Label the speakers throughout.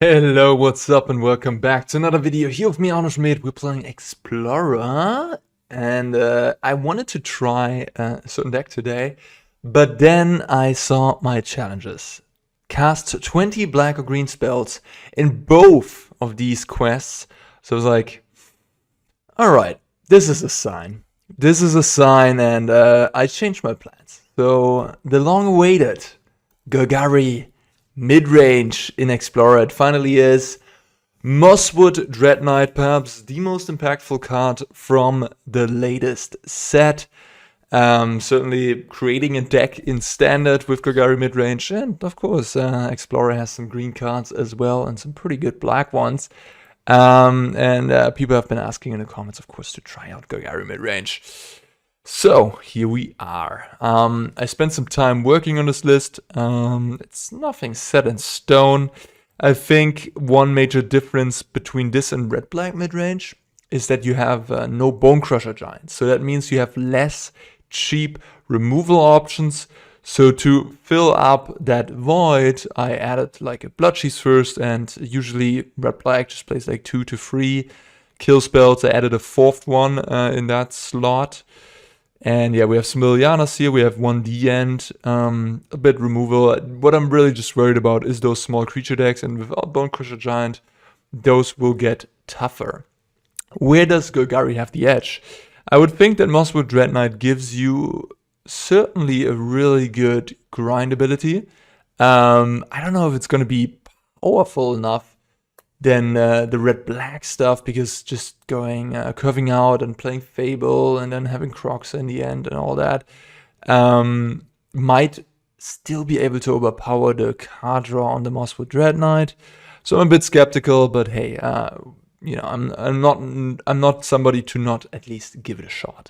Speaker 1: Hello, what's up, and welcome back to another video here with me, Arno Schmidt. We're playing Explorer, and I wanted to try a certain deck today, but then I saw my challenges. Cast 20 black or green spells in both of these quests, so I was like, alright, this is a sign. This is a sign, and I changed my plans. So, the long-awaited Golgari mid-range in Explorer, it finally is. Mosswood Dreadknight, perhaps the most impactful card from the latest set. Certainly creating a deck in Standard with Golgari mid-range, and of course Explorer has some green cards as well, and some pretty good black ones. People have been asking in the comments, of course, to try out Golgari mid-range. So, here we are. I spent some time working on this list. It's nothing set in stone. I think one major difference between this and red-black midrange is that you have no Bone Crusher Giant. So that means you have less cheap removal options. So to fill up that void, I added like a Bloodchief first, and usually red-black just plays like 2 to 3 kill spells. I added a fourth one in that slot. And yeah, we have some Lilianas here, we have one D-End, a bit removal. What I'm really just worried about is those small creature decks, and without Bone Crusher Giant, those will get tougher. Where does Golgari have the edge? I would think that Mosswood Dreadknight gives you certainly a really good grind ability. I don't know if it's going to be powerful enough than the red-black stuff, because just going curving out and playing Fable and then having Crocs in the end and all that might still be able to overpower the card draw on the Mosswood Dreadknight. So I'm a bit skeptical, but hey, you know, I'm not somebody to not at least give it a shot.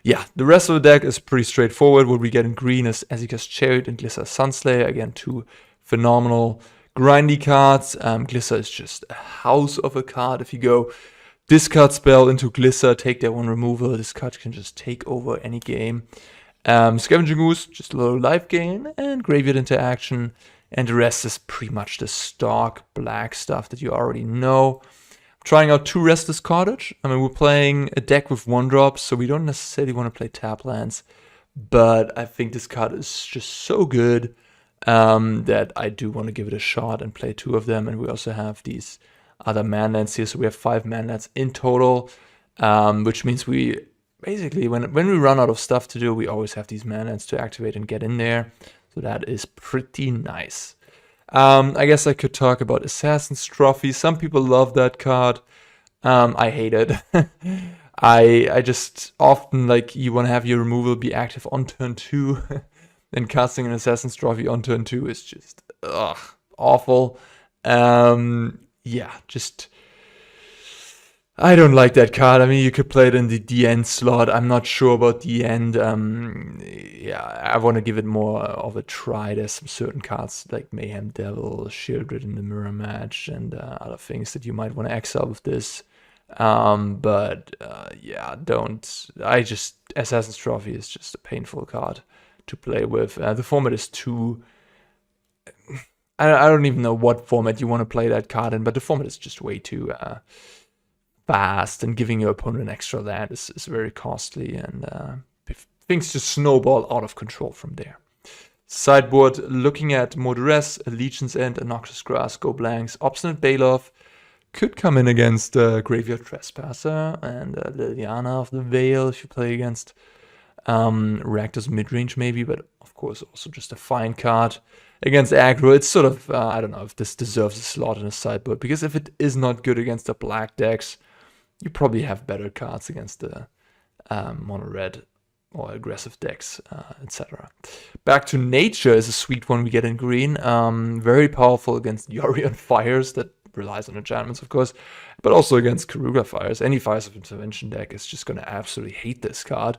Speaker 1: Yeah, the rest of the deck is pretty straightforward. What we get in green is Esika's Chariot and Glissa Sunslayer. Again, two phenomenal grindy cards. Glissa is just a house of a card. If you go discard spell into Glissa, take that one removal, this card can just take over any game. Scavenging Ooze, just a little life gain, and Graveyard interaction, and the rest is pretty much the stock black stuff that you already know. I'm trying out 2 Restless Cottage. I mean, we're playing a deck with 1-drops, so we don't necessarily want to play tap lands, but I think this card is just so good that I do want to give it a shot and play 2 of them. And we also have these other manlands here, so we have 5 manlands in total, which means we basically, when we run out of stuff to do, we always have these manlands to activate and get in there, so that is pretty nice. I guess I could talk about Assassin's Trophy. Some people love that card. I hate it. I just often, like, you want to have your removal be active on turn 2. And casting an Assassin's Trophy on turn 2 is just awful. Yeah, just I don't like that card. I mean, you could play it in the D-End slot. I'm not sure about the end. Yeah, I want to give it more of a try. There's some certain cards like Mayhem Devil, Shieldred in the Mirror Match, and other things that you might want to exile with this. Yeah, don't. Assassin's Trophy is just a painful card to play with. The format is too... I don't even know what format you want to play that card in, but the format is just way too fast, and giving your opponent an extra land is very costly, and things just snowball out of control from there. Sideboard, looking at more Duress, Legion's End, and Noxious Grasp, go blanks. Obstinate Baloth could come in against Graveyard Trespasser, and Liliana of the Veil if you play against Rakdos midrange maybe, but of course also just a fine card. Against aggro, it's sort of, I don't know if this deserves a slot in a sideboard, because if it is not good against the black decks, you probably have better cards against the mono-red or aggressive decks, etc. Back to Nature is a sweet one we get in green. Very powerful against Yorion Fires, that relies on enchantments, of course, but also against Karuga Fires. Any Fires of Intervention deck is just going to absolutely hate this card.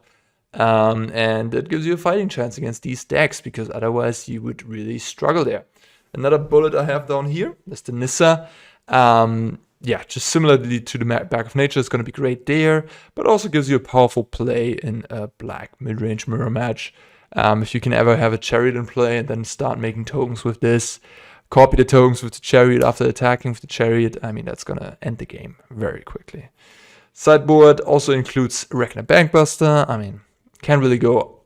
Speaker 1: And it gives you a fighting chance against these decks, because otherwise you would really struggle there. Another bullet I have down here is the Nissa. Yeah, just similarly to the back of Nature, it's going to be great there, but also gives you a powerful play in a black mid-range mirror match. If you can ever have a Chariot in play and then start making tokens with this, copy the tokens with the Chariot after attacking with the Chariot, I mean, that's gonna end the game very quickly. Sideboard also includes Reckoner Bankbuster. I mean, can't really go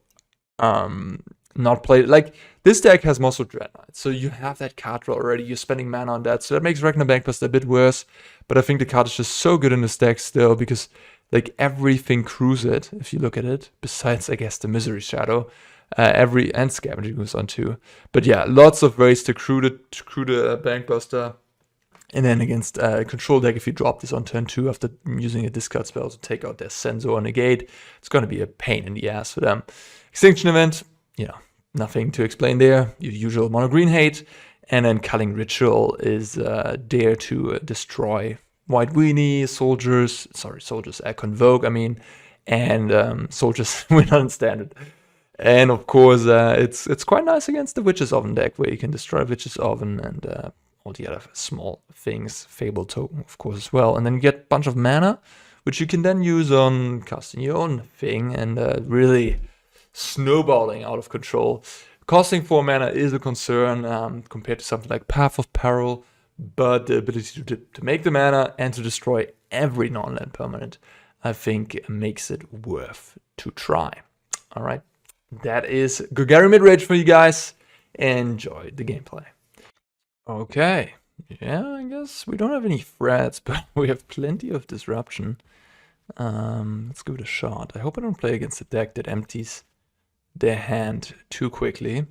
Speaker 1: not play. Like, this deck has Mosswood Dreadknight, so you have that card draw already. You're spending mana on that, so that makes Reckoner Bankbuster a bit worse. But I think the card is just so good in this deck still because, like, everything crews it, if you look at it, besides, I guess, the Misery Shadow. And Scavenging Ooze on too. But yeah, lots of ways to crew the Bankbuster. And then against control deck, if you drop this on turn 2 after using a discard spell to take out their Sensor or Negate, it's going to be a pain in the ass for them. Extinction Event, you know, nothing to explain there. Your usual mono green hate. And then Culling Ritual is there to destroy White Weenie, soldiers, Convoke, I mean, and soldiers we're not in standard. And of course, it's quite nice against the Witch's Oven deck, where you can destroy Witch's Oven and all the other small things, Fable token, of course, as well. And then you get a bunch of mana, which you can then use on casting your own thing and really snowballing out of control. Costing 4 mana is a concern compared to something like Path of Peril, but the ability to make the mana and to destroy every non-land permanent, I think, makes it worth to try. All right, that is Golgari Midrange for you guys. Enjoy the gameplay. Okay, yeah, I guess we don't have any threats, but we have plenty of disruption. Let's give it a shot. I hope I don't play against a deck that empties their hand too quickly.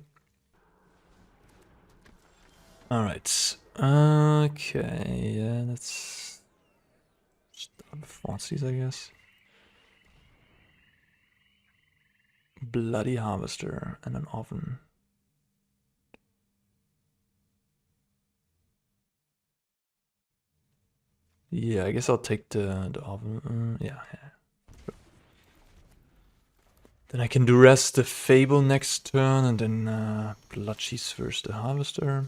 Speaker 1: All right. Okay, yeah, let's start with Thoughtseize, I guess. Bloody Harvester and an Oven. Yeah, I guess I'll take the Oven. Yeah. Then I can Duress the Fable next turn, and then Bloodchief first the Harvester.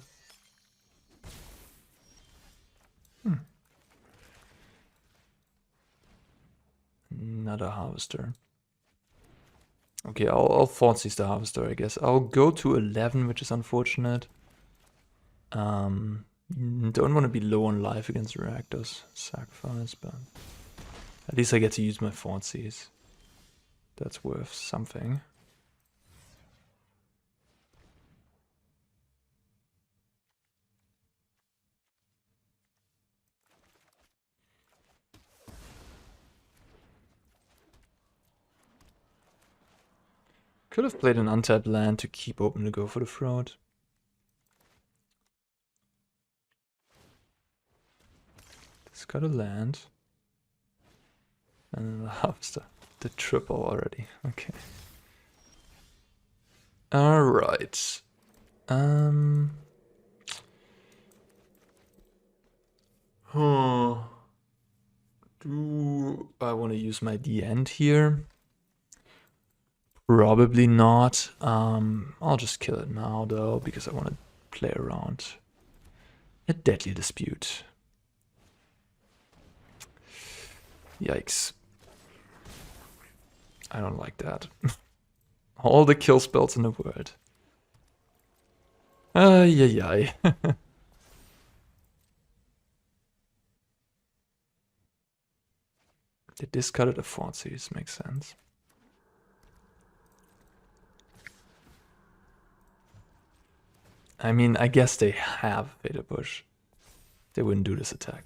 Speaker 1: Another Harvester. Okay, I'll Thoughtseize the Harvester, I guess. I'll go to 11, which is unfortunate. Don't want to be low on life against Rakdos Sacrifice, but at least I get to use my Thoughtseize. That's worth something. Could have played an untapped land to keep open to go for the Throat. It's got a land. And the Harvester. The triple already. Okay. Alright. Do I want to use my D-End here? Probably not. I'll just kill it now though, because I want to play around a Deadly Dispute. Yikes. I don't like that. All the kill spells in the world. Ay. They discarded a Thoughtseize, makes sense. I mean, I guess they have Vader Bush. They wouldn't do this attack.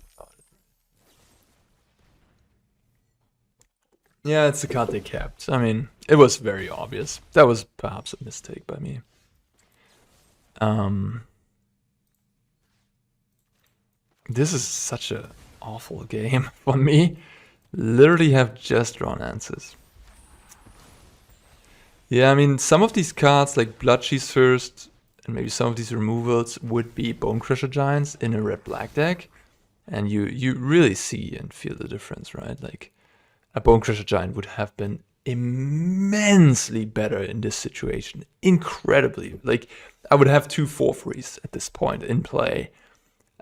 Speaker 1: Yeah, it's the card they kept. I mean, it was very obvious. That was perhaps a mistake by me. This is such an awful game for me. Literally have just drawn answers. Yeah, I mean, some of these cards, like Bloodchief first, and maybe some of these removals would be Bonecrusher Giants in a red-black deck. And you really see and feel the difference, right? Like, a Bonecrusher Giant would have been immensely better in this situation. Incredibly. Like, I would have 2 4/3s at this point in play.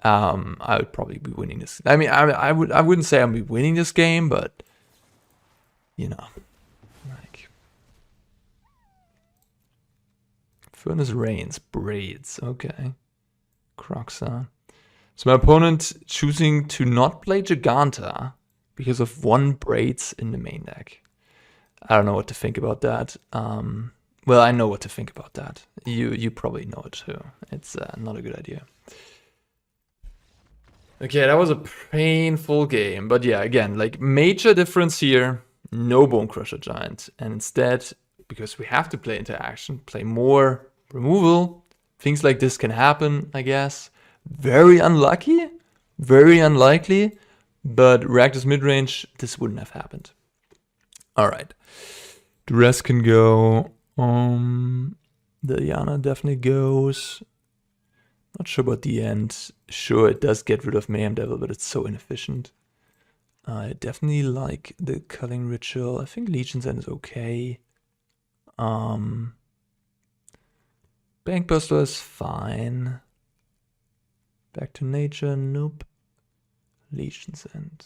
Speaker 1: I would probably be winning this. I mean, I wouldn't say I'd be winning this game, but you know, like Furnace Rains, Braids, okay. Croxa. So my opponent choosing to not play Giganta because of 1 Braids in the main deck. I don't know what to think about that. Well, I know what to think about that. You probably know it too. It's not a good idea. Okay, that was a painful game. But yeah, again, like major difference here. No Bonecrusher Giant. And instead, because we have to play interaction, play more removal. Things like this can happen, I guess. Very unlucky. Very unlikely. But Rakdos midrange, this wouldn't have happened. Alright. Duress can go. Liliana definitely goes. Not sure about the end. Sure, it does get rid of Mayhem Devil, but it's so inefficient. I definitely like the Culling Ritual. I think Legion's End is okay. Bankbuster is fine. Back to nature, nope. Legion's End.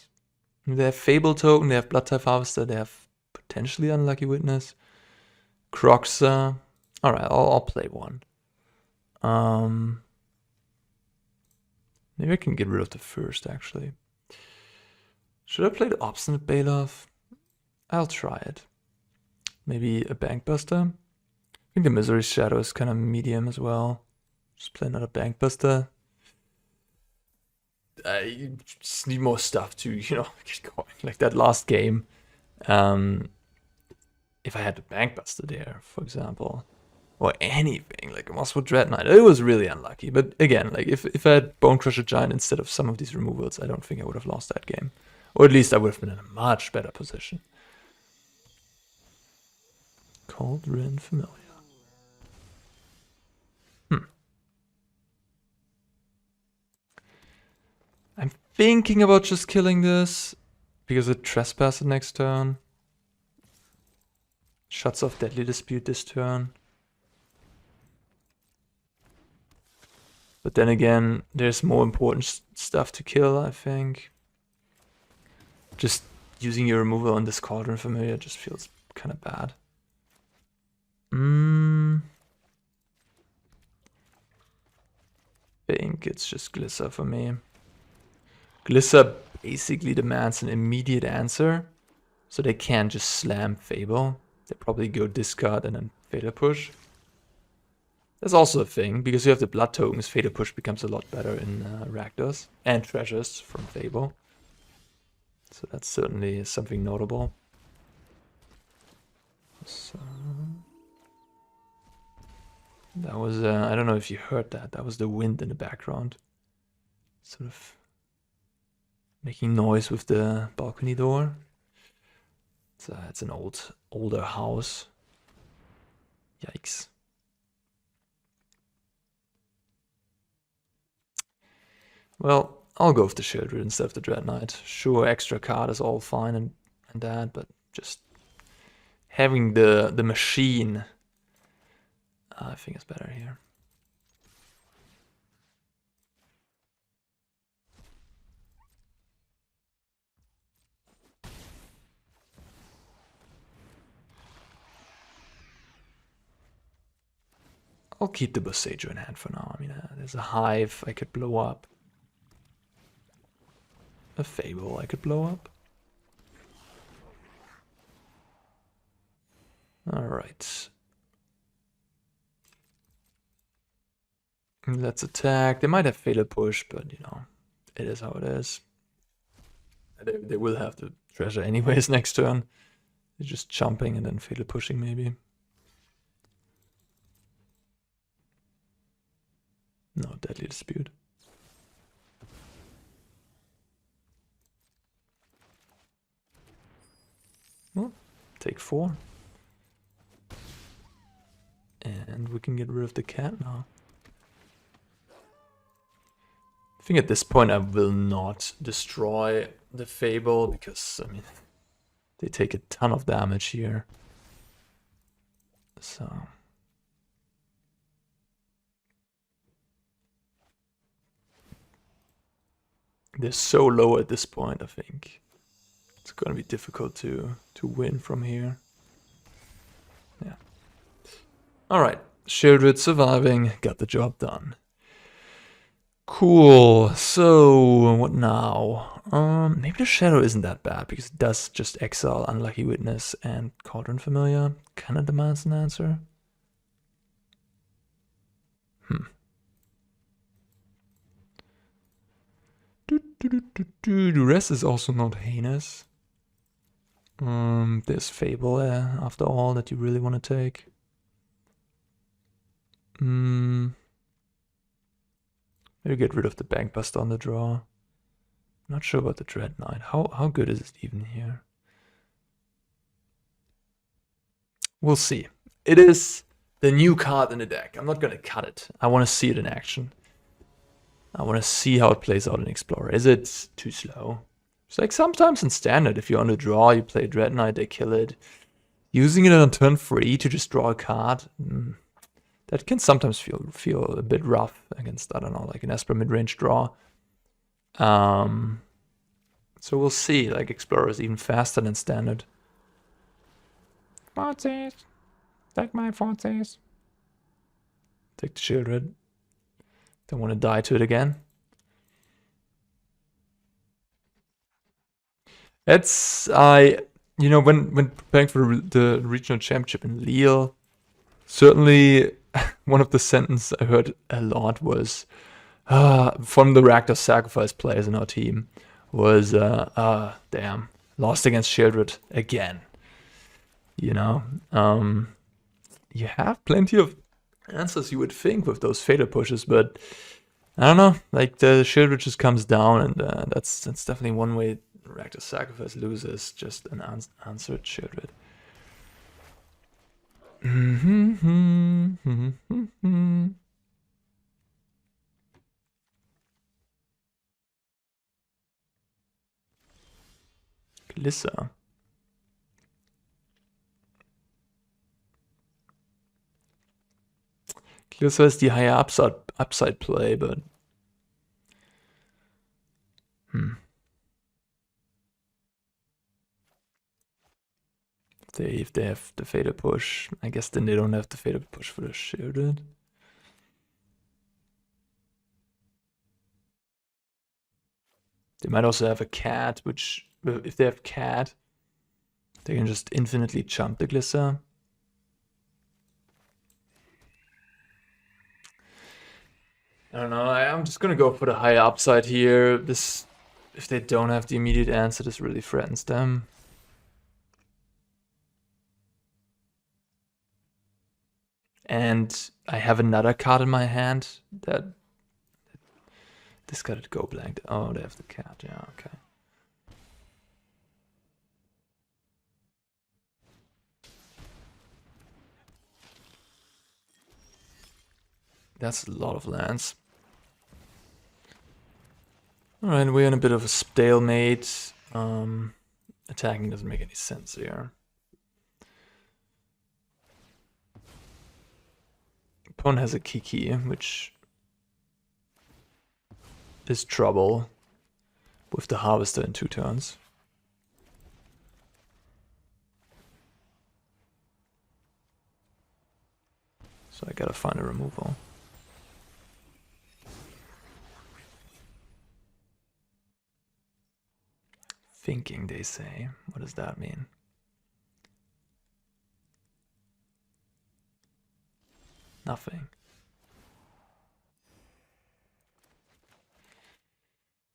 Speaker 1: They have Fable Token, they have Bloodchief Harvester, they have potentially Unlucky Witness. Croxa. Alright, I'll play one. Maybe I can get rid of the first, actually. Should I play the Obstinate Baloth? I'll try it. Maybe a Bankbuster? I think the Misery Shadow is kind of medium as well. Just play another Bankbuster. I just need more stuff to, you know, get going. Like that last game. If I had the Bankbuster there, for example, or anything, like a Mosswood Dreadknight, it was really unlucky. But again, like if I had Bonecrusher Giant instead of some of these removals, I don't think I would have lost that game. Or at least I would have been in a much better position. Cauldron Familiar. I'm thinking about just killing this because it Trespasser next turn. Shuts off Deadly Dispute this turn. But then again, there's more important stuff to kill, I think. Just using your removal on this Cauldron Familiar just feels kind of bad. Think it's just Glissa for me. Glissa basically demands an immediate answer, so they can't just slam Fable. They probably go discard and then Fatal Push. That's also a thing, because you have the blood tokens, Fatal Push becomes a lot better in Rakdos, and treasures from Fable. So that's certainly something notable. So that was, I don't know if you heard that, that was the wind in the background. Sort of making noise with the balcony door. It's an older house. Yikes. Well, I'll go with the Chariot instead of the Dreadknight. Sure, extra card is all fine and that, but just having the machine, I think is better here. I'll keep the Boseiju in hand for now. I mean, there's a Hive I could blow up. A Fable I could blow up. Alright. Let's attack. They might have Fatal Push, but you know, it is how it is. They will have the treasure anyways next turn. They're just jumping and then Fatal Pushing maybe. No, Deadly Dispute. Well, take 4. And we can get rid of the cat now. I think at this point I will not destroy the Fable because, I mean, they take a ton of damage here. So they're so low at this point, I think. It's gonna be difficult to win from here. Yeah. Alright, Sheoldred surviving, got the job done. Cool. So what now? Maybe the Shadow isn't that bad because it does just exile Unlucky Witness and Cauldron Familiar. Kinda demands an answer. Duress is also not heinous. There's Fable after all that you really want to take. Maybe get rid of the Bankbuster on the draw. Not sure about the Dreadknight. How good is it even here? We'll see. It is the new card in the deck. I'm not gonna cut it. I want to see it in action. I want to see how it plays out in Explorer. Is it too slow? It's like sometimes in Standard, if you're on the draw, you play Dreadknight, they kill it. Using it on turn 3 to just draw a card, that can sometimes feel a bit rough against, I don't know, like an Esper mid-range draw. So we'll see. Like Explorer is even faster than Standard. Thoughtseize. Take my Thoughtseize. Take the Chariot. Don't want to die to it again. It's you know, when preparing for the regional championship in Lille, certainly one of the sentences I heard a lot was from the Rakdos Sacrifice players in our team was damn, lost against Chariot again. You know, you have plenty of answers you would think with those fader pushes, but I don't know, like the Chariot just comes down, and that's definitely one way Rakdos Sacrifice loses, just an answered Chariot. Glissa. Glissa is the higher upside play, but if they have the fader push, I guess then they don't have the fader push for the Chariot. They might also have a cat, which if they have cat, they can just infinitely chump the Glissa. I don't know, I'm just gonna go for the higher upside here. This, if they don't have the immediate answer, this really threatens them. And I have another card in my hand that this got to go blank. Oh, they have the cat, yeah, okay. That's a lot of lands. Alright, we're in a bit of a stalemate. Attacking doesn't make any sense here. Opponent has a Kiki, which is trouble with the Harvester in 2 turns. So I gotta find a removal. Thinking, they say. What does that mean? Nothing.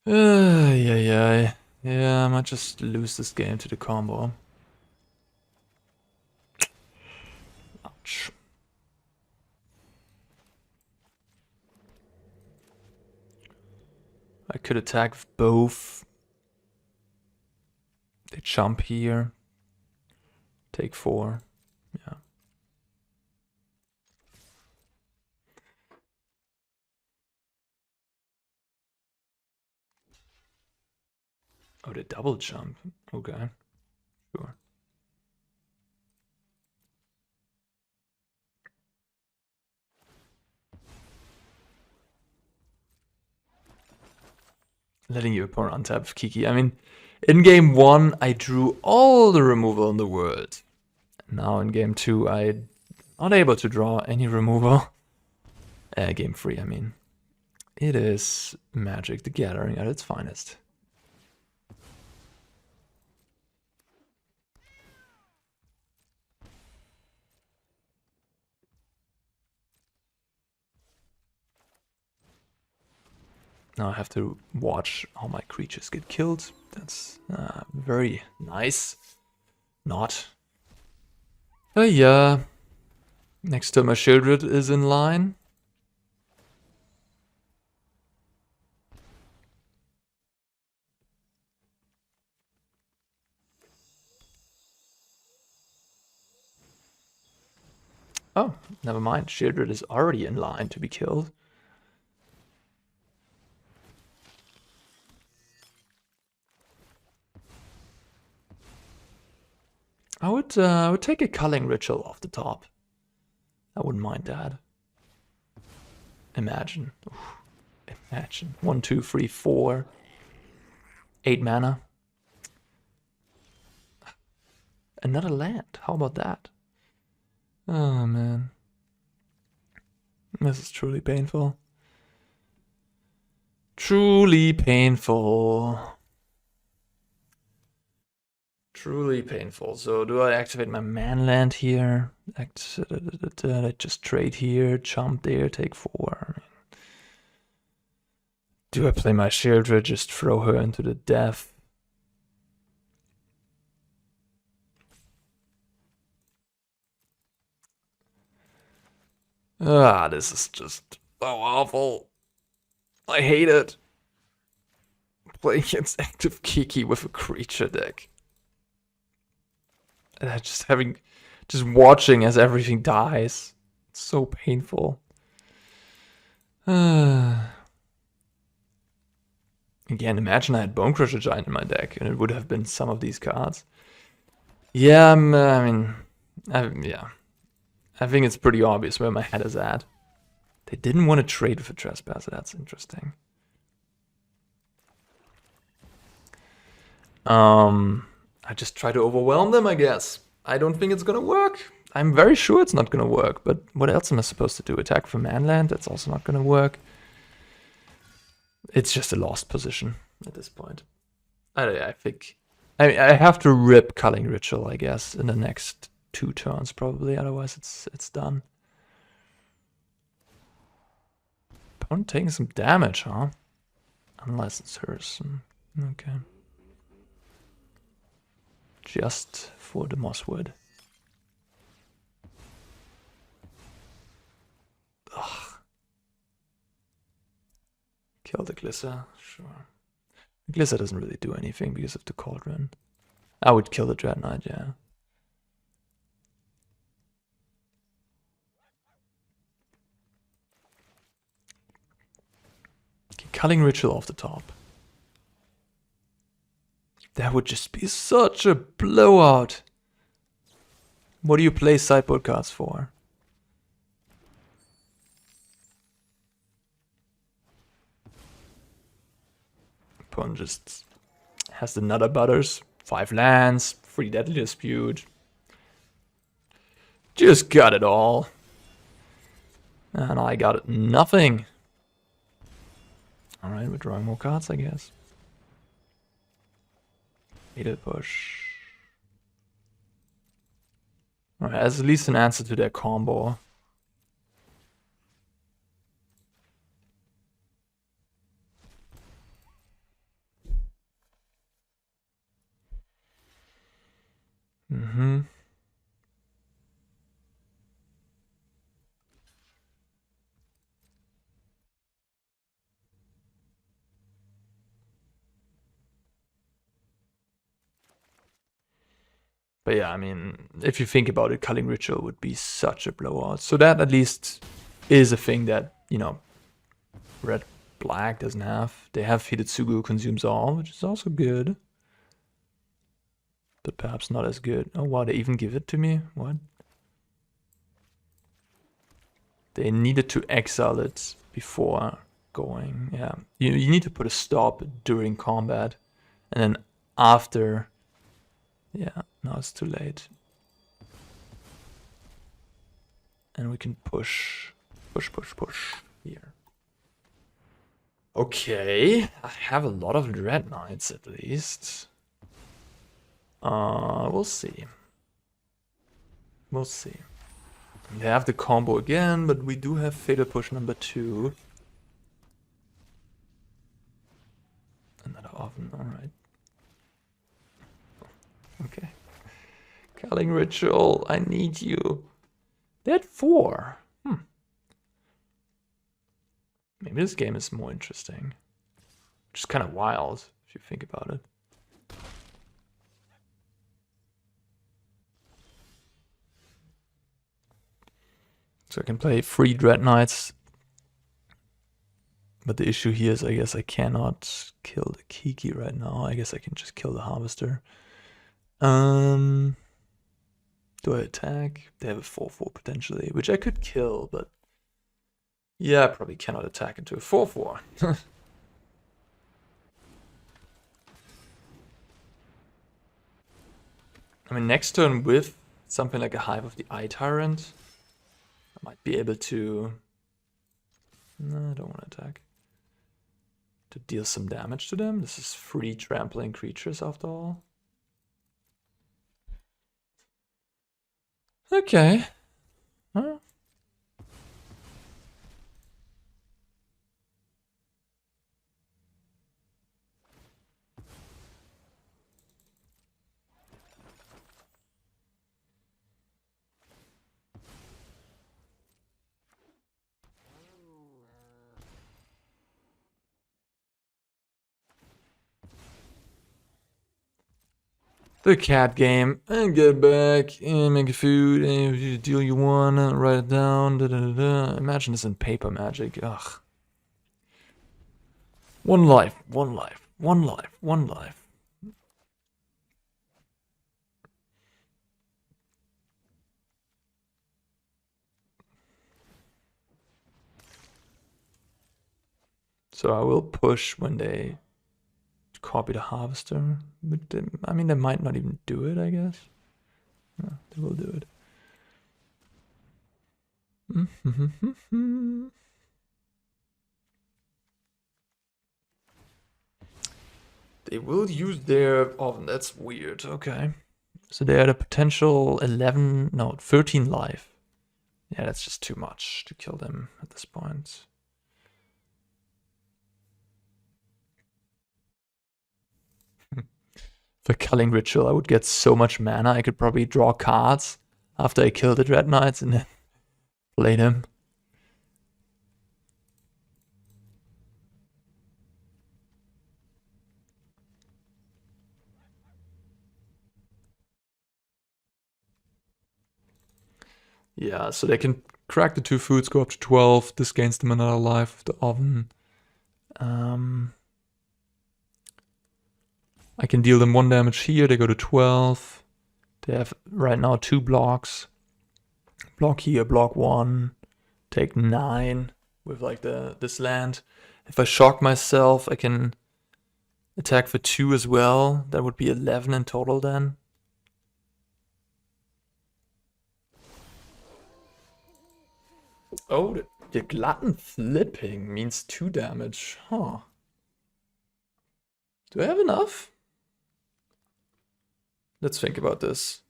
Speaker 1: Yeah, I might just lose this game to the combo. Ouch. I could attack with both. They jump here. Take 4. Yeah. Oh, they double jump. Okay. Sure. Letting your opponent untap with Kiki. I mean, in game 1, I drew all the removal in the world. Now in game 2, I'm not able to draw any removal. Game 3, I mean. It is Magic the Gathering at its finest. Now I have to watch how my creatures get killed. That's very nice. Not. Yeah. Next turn my Shieldred is in line. Oh, never mind. Shieldred is already in line to be killed. I would take a Culling Ritual off the top. I wouldn't mind that. Imagine. Oof. Imagine. 1, 2, 3, 4. 8 mana. Another land. How about that? Oh, man. This is truly painful. Truly painful. Truly painful. So do I activate my man land here? I just trade here, jump there, take 4. Do I play my Shieldred, just throw her into the death? Ah, this is just so awful. I hate it. Playing against active Kiki with a creature deck. And just watching as everything dies. It's so painful. Again, imagine I had Bonecrusher Giant in my deck and it would have been some of these cards. Yeah, yeah. I think it's pretty obvious where my head is at. They didn't want to trade with a Trespasser. That's interesting. I just try to overwhelm them, I guess. I don't think it's gonna work. I'm very sure it's not gonna work, but what else am I supposed to do? Attack for manland? That's also not gonna work. It's just a lost position at this point. I think... I have to rip Culling Ritual, I guess, in the next 2 turns, probably. Otherwise, it's done. Opponent taking some damage, huh? Unless it's hers. Okay. Just for the Mosswood. Ugh. Kill the Glissa, sure. The Glissa doesn't really do anything because of the Cauldron. I would kill the Dreadknight, yeah. Okay, Culling Ritual off the top. That would just be such a blowout. What do you play sideboard cards for? Opponent just has the Nutter Butters, 5 lands, 3 Deadly Dispute. Just got it all. And I got nothing. Alright, we're drawing more cards, I guess. Needle push. Alright, as at least an answer to their combo. But yeah, I mean, if you think about it, Culling Ritual would be such a blowout. So that at least is a thing that, you know, Red-Black doesn't have. They have Hidetsugu Consumes All, which is also good. But perhaps not as good. Oh wow, they even give it to me? What? They needed to exile it before going. Yeah, you need to put a stop during combat. And then after... Yeah, now it's too late. And we can push here. Okay, I have a lot of Dreadknights at least. We'll see. We'll see. They have the combo again, but we do have Fatal Push number 2. Another oven, alright. Okay. Culling Ritual, I need you. They're at 4. Maybe this game is more interesting. Which is kind of wild, if you think about it. So I can play 3 Dreadknights. But the issue here is I guess I cannot kill the Kiki right now. I guess I can just kill the Harvester. Do I attack? They have a 4-4 potentially, which I could kill, but yeah, I probably cannot attack into a 4-4. I mean, next turn with something like a Hive of the Eye Tyrant, I might be able to... No, I don't want to attack. To deal some damage to them. This is 3 trampling creatures after all. Okay. Huh? The cat game. And get back. And make a food. And you deal you one. Write it down. Da, da, da, da. Imagine this in paper magic. Ugh. 1 life. 1 life. 1 life. 1 life. So I will push when they copy the Harvester. But they, I mean, they might not even do it, I guess. No, they will do it. They will use their oven. That's weird. Okay. So they had a potential 13 life. Yeah, that's just too much to kill them at this point. For Culling Ritual, I would get so much mana. I could probably draw cards after I kill the Dreadknights and then play them. Yeah, so they can crack the 2 foods, go up to 12. This gains them another life of the oven. I can deal them 1 damage here. They go to 12. They have right now 2 blocks. Block here, block 1. Take 9 with like this land. If I shock myself, I can attack for 2 as well. That would be 11 in total then. Oh, the Glutton flipping means 2 damage. Huh. Do I have enough? Let's think about this.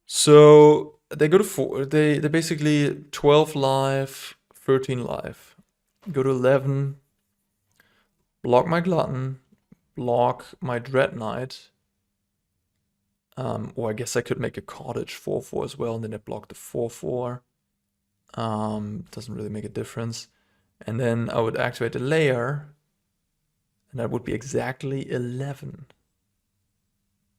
Speaker 1: So they go to 4. They basically 12 life, 13 life. Go to 11. Block my Glutton. Block my Dreadknight. Or I guess I could make a Cottage 4-4 as well, and then I block the 4-4. Doesn't really make a difference. And then I would activate the Lair, and that would be exactly 11.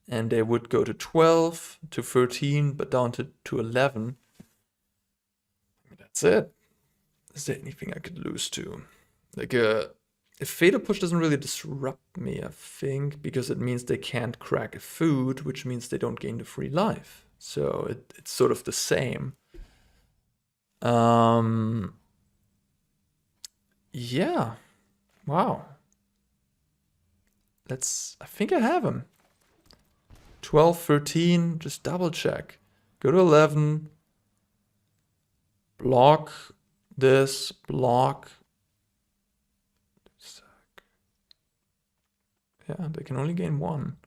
Speaker 1: And they would go to 12, to 13, but down to 11. That's it. Is there anything I could lose to? Like, if Fatal Push doesn't really disrupt me, I think, because it means they can't crack a food, which means they don't gain the free life. So it's sort of the same. Yeah. Wow. I think I have him. 12, 13, just double check. Go to 11. Block this, block. Yeah, they can only gain 1.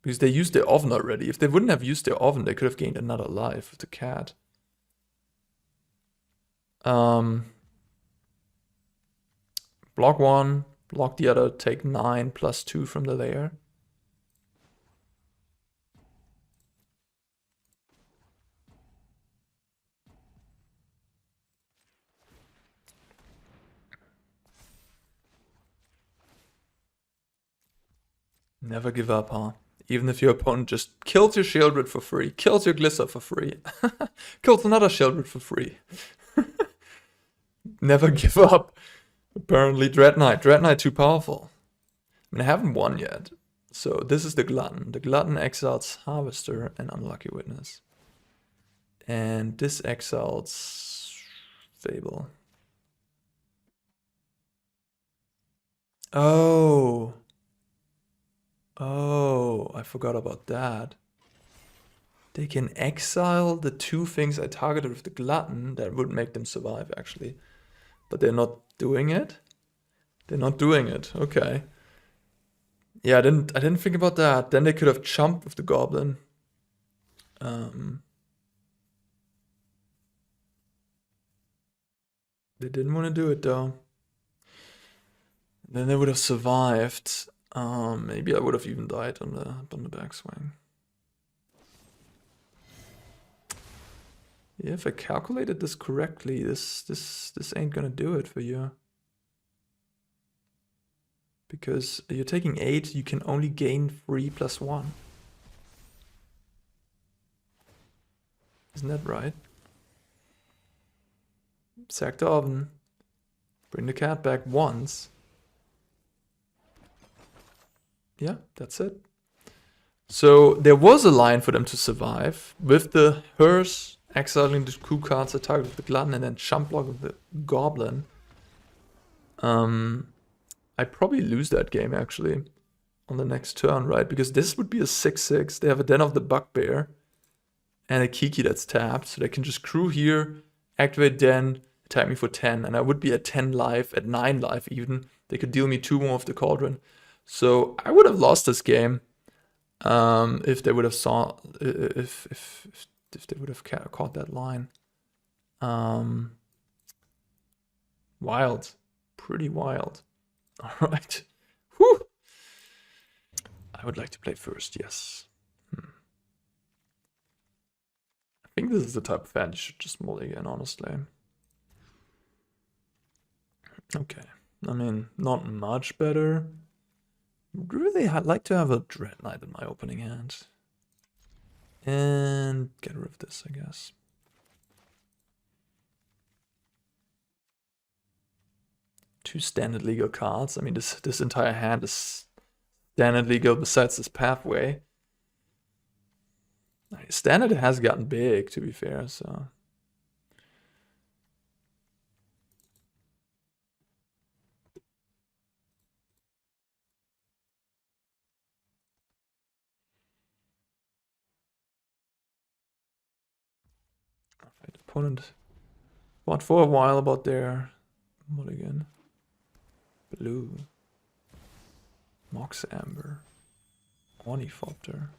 Speaker 1: Because they used their oven already. If they wouldn't have used their oven, they could have gained another life with the cat. Block 1, block the other, take 9 plus 2 from the lair. Never give up, huh? Even if your opponent just kills your Shieldred for free, kills your Glissa for free, kills another Shieldred for free. Never give up. Apparently Dreadknight. Dreadknight too powerful. I mean, I haven't won yet. So this is the Glutton. The Glutton exiles Harvester and Unlucky Witness. And this exiles Fable. Oh. Oh, I forgot about that. They can exile the 2 things I targeted with the Glutton. That would make them survive, actually. But they're not doing it? They're not doing it. Okay. Yeah, I didn't think about that. Then they could have jumped with the Goblin. They didn't want to do it, though. Then they would have survived. Maybe I would have even died on the backswing. Yeah, if I calculated this correctly, this ain't gonna do it for you. Because you're taking 8, you can only gain 3 plus 1. Isn't that right? Sack the oven. Bring the cat back once. Yeah, that's it. So there was a line for them to survive with the Hearse exiling the 2 cards that target the Glutton and then jump block with the Goblin. I probably lose that game actually on the next turn, right? Because this would be a 6/6. They have a Den of the Bugbear and a Kiki that's tapped, so they can just crew here, activate Den, attack me for 10, and I would be at 10 life, at 9 life even. They could deal me 2 more with the Cauldron. So I would have lost this game if they would have if they would have caught that line. Wild, pretty wild. All right. Whew. I would like to play first, yes. I think this is the type of hand you should just mulligan, honestly. Okay. I mean, not much better. Really, I'd like to have a Dreadknight in my opening hand. And get rid of this, I guess. Two standard legal cards. I mean, this entire hand is standard legal besides this pathway. Standard has gotten big, to be fair, so... Alright, opponent thought for a while about their mulligan. Blue. Mox Amber. Ornithopter.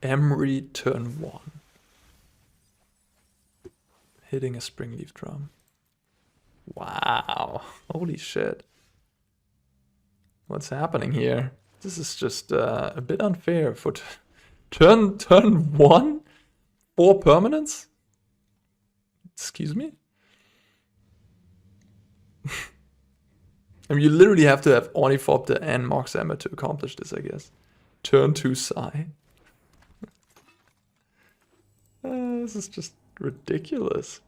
Speaker 1: Emery turn 1. Hitting a Springleaf Drum. Wow. Holy shit. What's happening here? This is just a bit unfair for turn 1? 4 permanents? Excuse me? I mean, you literally have to have Ornithopter and Mox Amber to accomplish this, I guess. Turn 2 Psy. This is just ridiculous.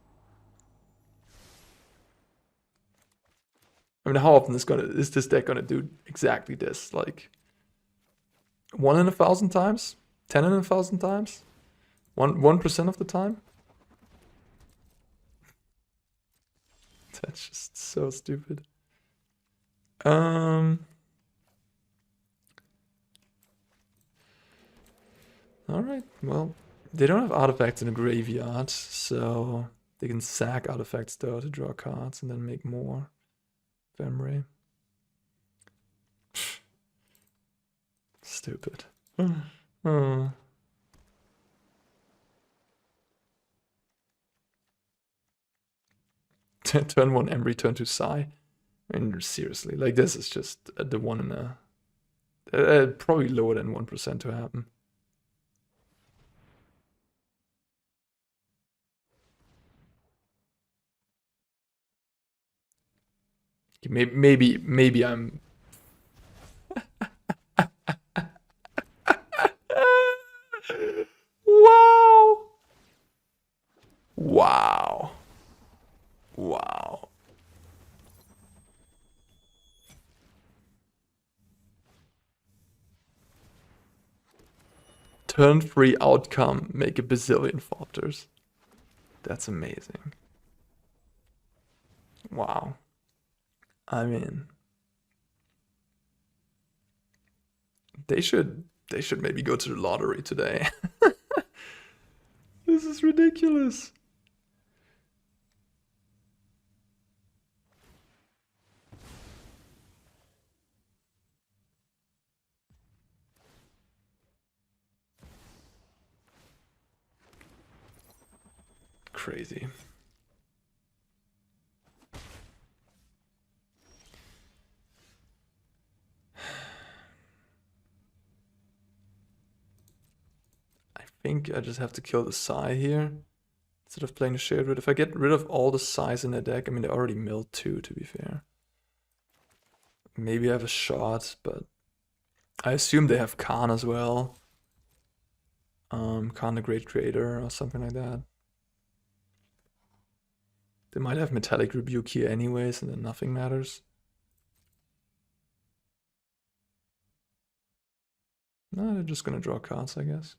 Speaker 1: I mean, how often is this deck gonna do exactly this? Like 1 in 1,000 times? 10 in 1,000 times? 1% of the time? That's just so stupid. Alright, well, they don't have artifacts in the graveyard, so they can sack artifacts though to draw cards and then make more. Mire. stupid. Oh. Turn 1 Embry, turn 2 Psy. I mean, seriously, like this is just the one in a probably lower than 1% to happen. Maybe I'm. Wow! Wow! Wow! Turn 3 outcome, make a bazillion Thopters. That's amazing. Wow. I mean, they should maybe go to the lottery today. This is ridiculous. Crazy. I think I just have to kill the Psy here instead of playing the Chariot. If I get rid of all the Psys in the deck, I mean, they already milled 2, to be fair. Maybe I have a shot, but I assume they have Khan as well. Khan the Great Creator or something like that. They might have Metallic Rebuke here anyways, and then nothing matters. No, they're just gonna draw cards, I guess.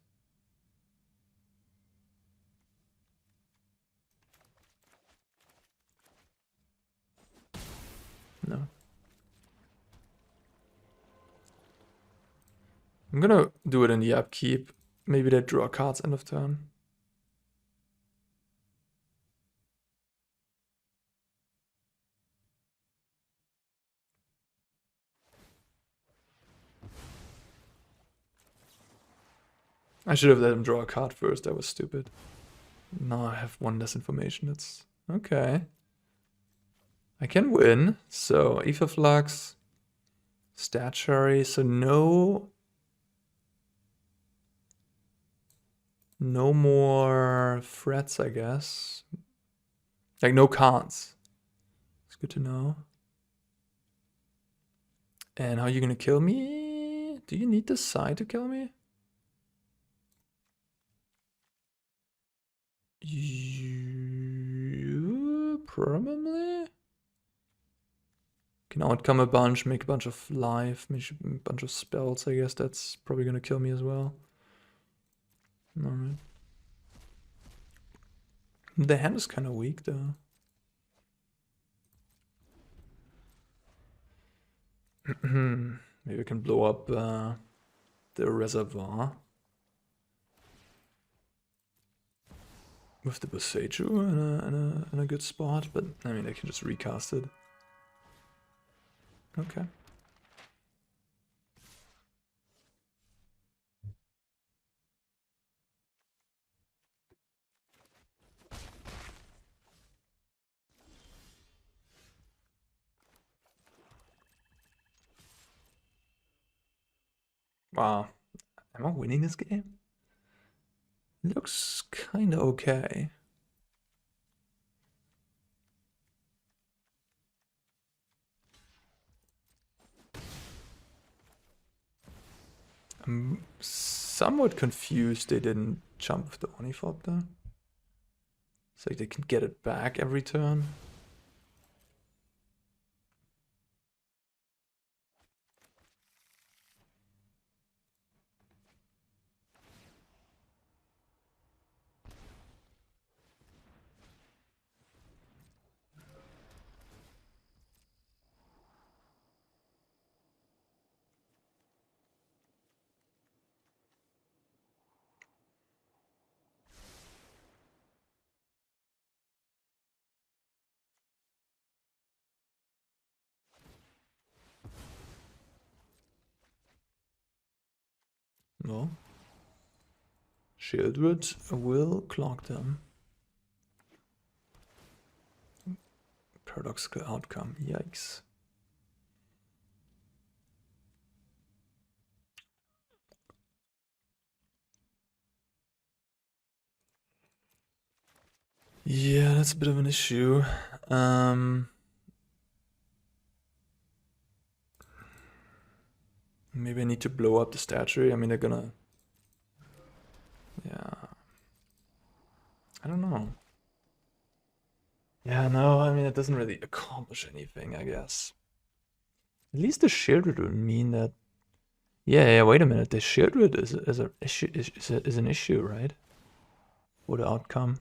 Speaker 1: No. I'm gonna do it in the upkeep. Maybe they draw cards end of turn. I should have let him draw a card first, that was stupid. Now I have one less information, that's okay. I can win, so Aetherflux, Statuary, so no more threats, I guess. Like no cons. It's good to know. And how are you gonna kill me? Do you need the Psy to kill me? You probably can outcome a bunch, make a bunch of life, make a bunch of spells. I guess that's probably gonna kill me as well. Alright. The hand is kind of weak though. Maybe I can blow up the reservoir with the Boseiju in a good spot, but I mean I can just recast it. Okay. Wow. Am I winning this game? It looks kind of okay. I'm somewhat confused they didn't jump with the Ornithopter. It's like they can get it back every turn. No. Shieldred will clog them. Paradoxical outcome. Yikes. Yeah, that's a bit of an issue. Maybe I need to blow up the statue. I mean, they're gonna... Yeah. I don't know. Yeah, no, I mean, it doesn't really accomplish anything, I guess. At least the Shieldred would mean that... Yeah, wait a minute. The Shieldred is an issue, right? For the outcome.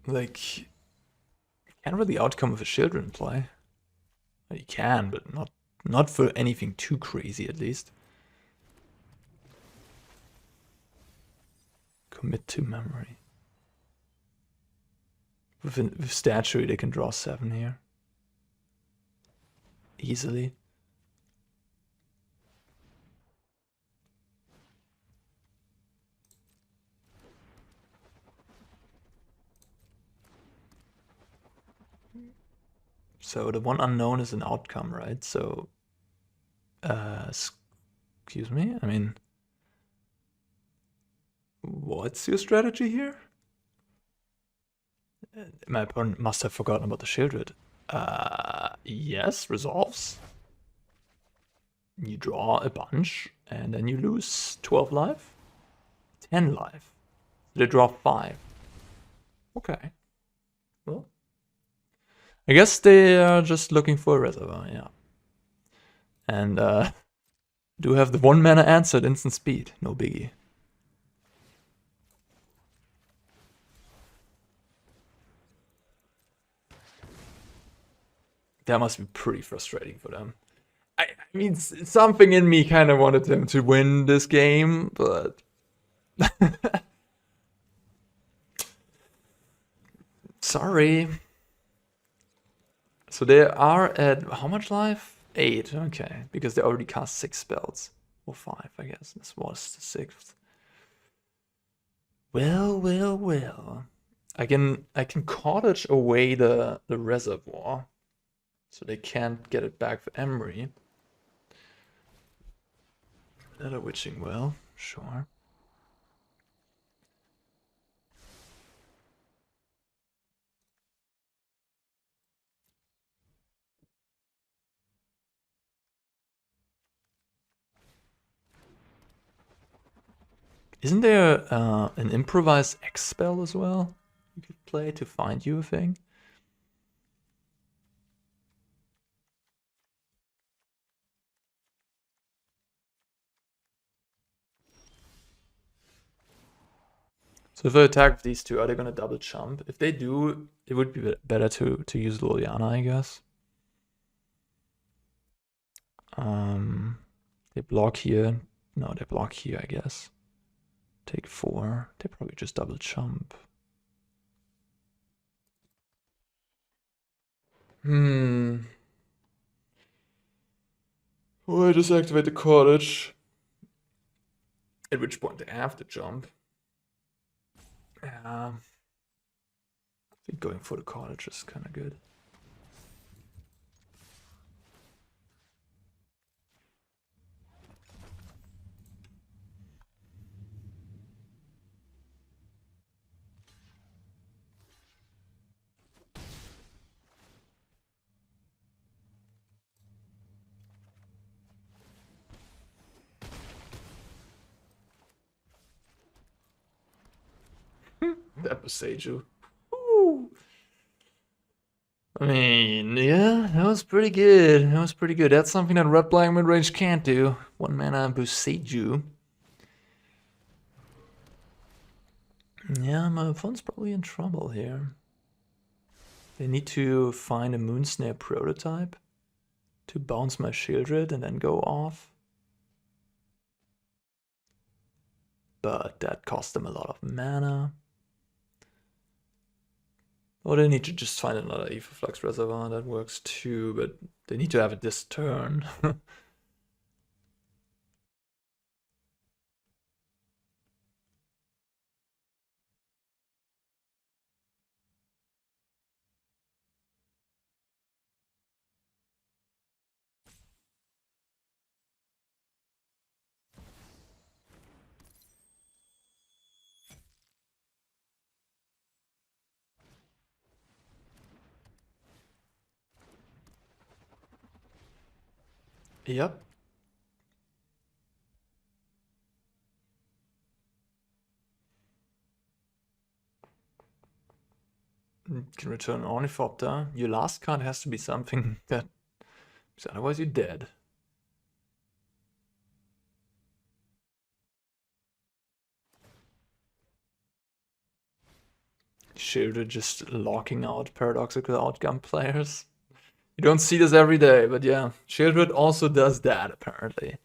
Speaker 1: Like, you can't really outcome with a Children play. Well, you can, but not for anything too crazy, at least. Commit to memory. With statue, they can draw 7 here. Easily. So the one unknown is an outcome, right? So, excuse me? I mean, what's your strategy here? My opponent must have forgotten about the Shieldred. Yes, resolves. You draw a bunch, and then you lose 12 life? 10 life. So they draw 5. Okay. Well, I guess they are just looking for a reservoir, yeah. And do have the 1 mana answer at instant speed, no biggie. That must be pretty frustrating for them. I mean, something in me kind of wanted them to win this game, but... Sorry. So they are at how much life? 8, okay. Because they already cast 6 spells. Or 5, I guess. This was the 6th. Well. I can cottage away the reservoir. So they can't get it back for Emery. Another Witching Well, sure. Isn't there an improvised X spell as well you could play to find you a thing? So if I attack with these two, are they gonna double jump? If they do, it would be better to use Liliana, I guess. They block here. No, they block here, I guess. Take 4. They probably just double jump. Or I just activate the cottage. At which point they have to jump. I think going for the cottage is kind of good. That Boseiju. I mean, yeah, that was pretty good. That's something that red black mid range can't do. 1 mana Boseiju. Yeah, my opponent's probably in trouble here. They need to find a Moonsnare prototype to bounce my Shieldred and then go off. But that cost them a lot of mana. Or they need to just find another Aetherflux Reservoir, that works too, but they need to have it this turn. Yep. You can return an Ornithopter. Your last card has to be something that... otherwise you're dead. Shieldred just locking out paradoxical outcome players. You don't see this every day, but yeah. Shieldred also does that, apparently.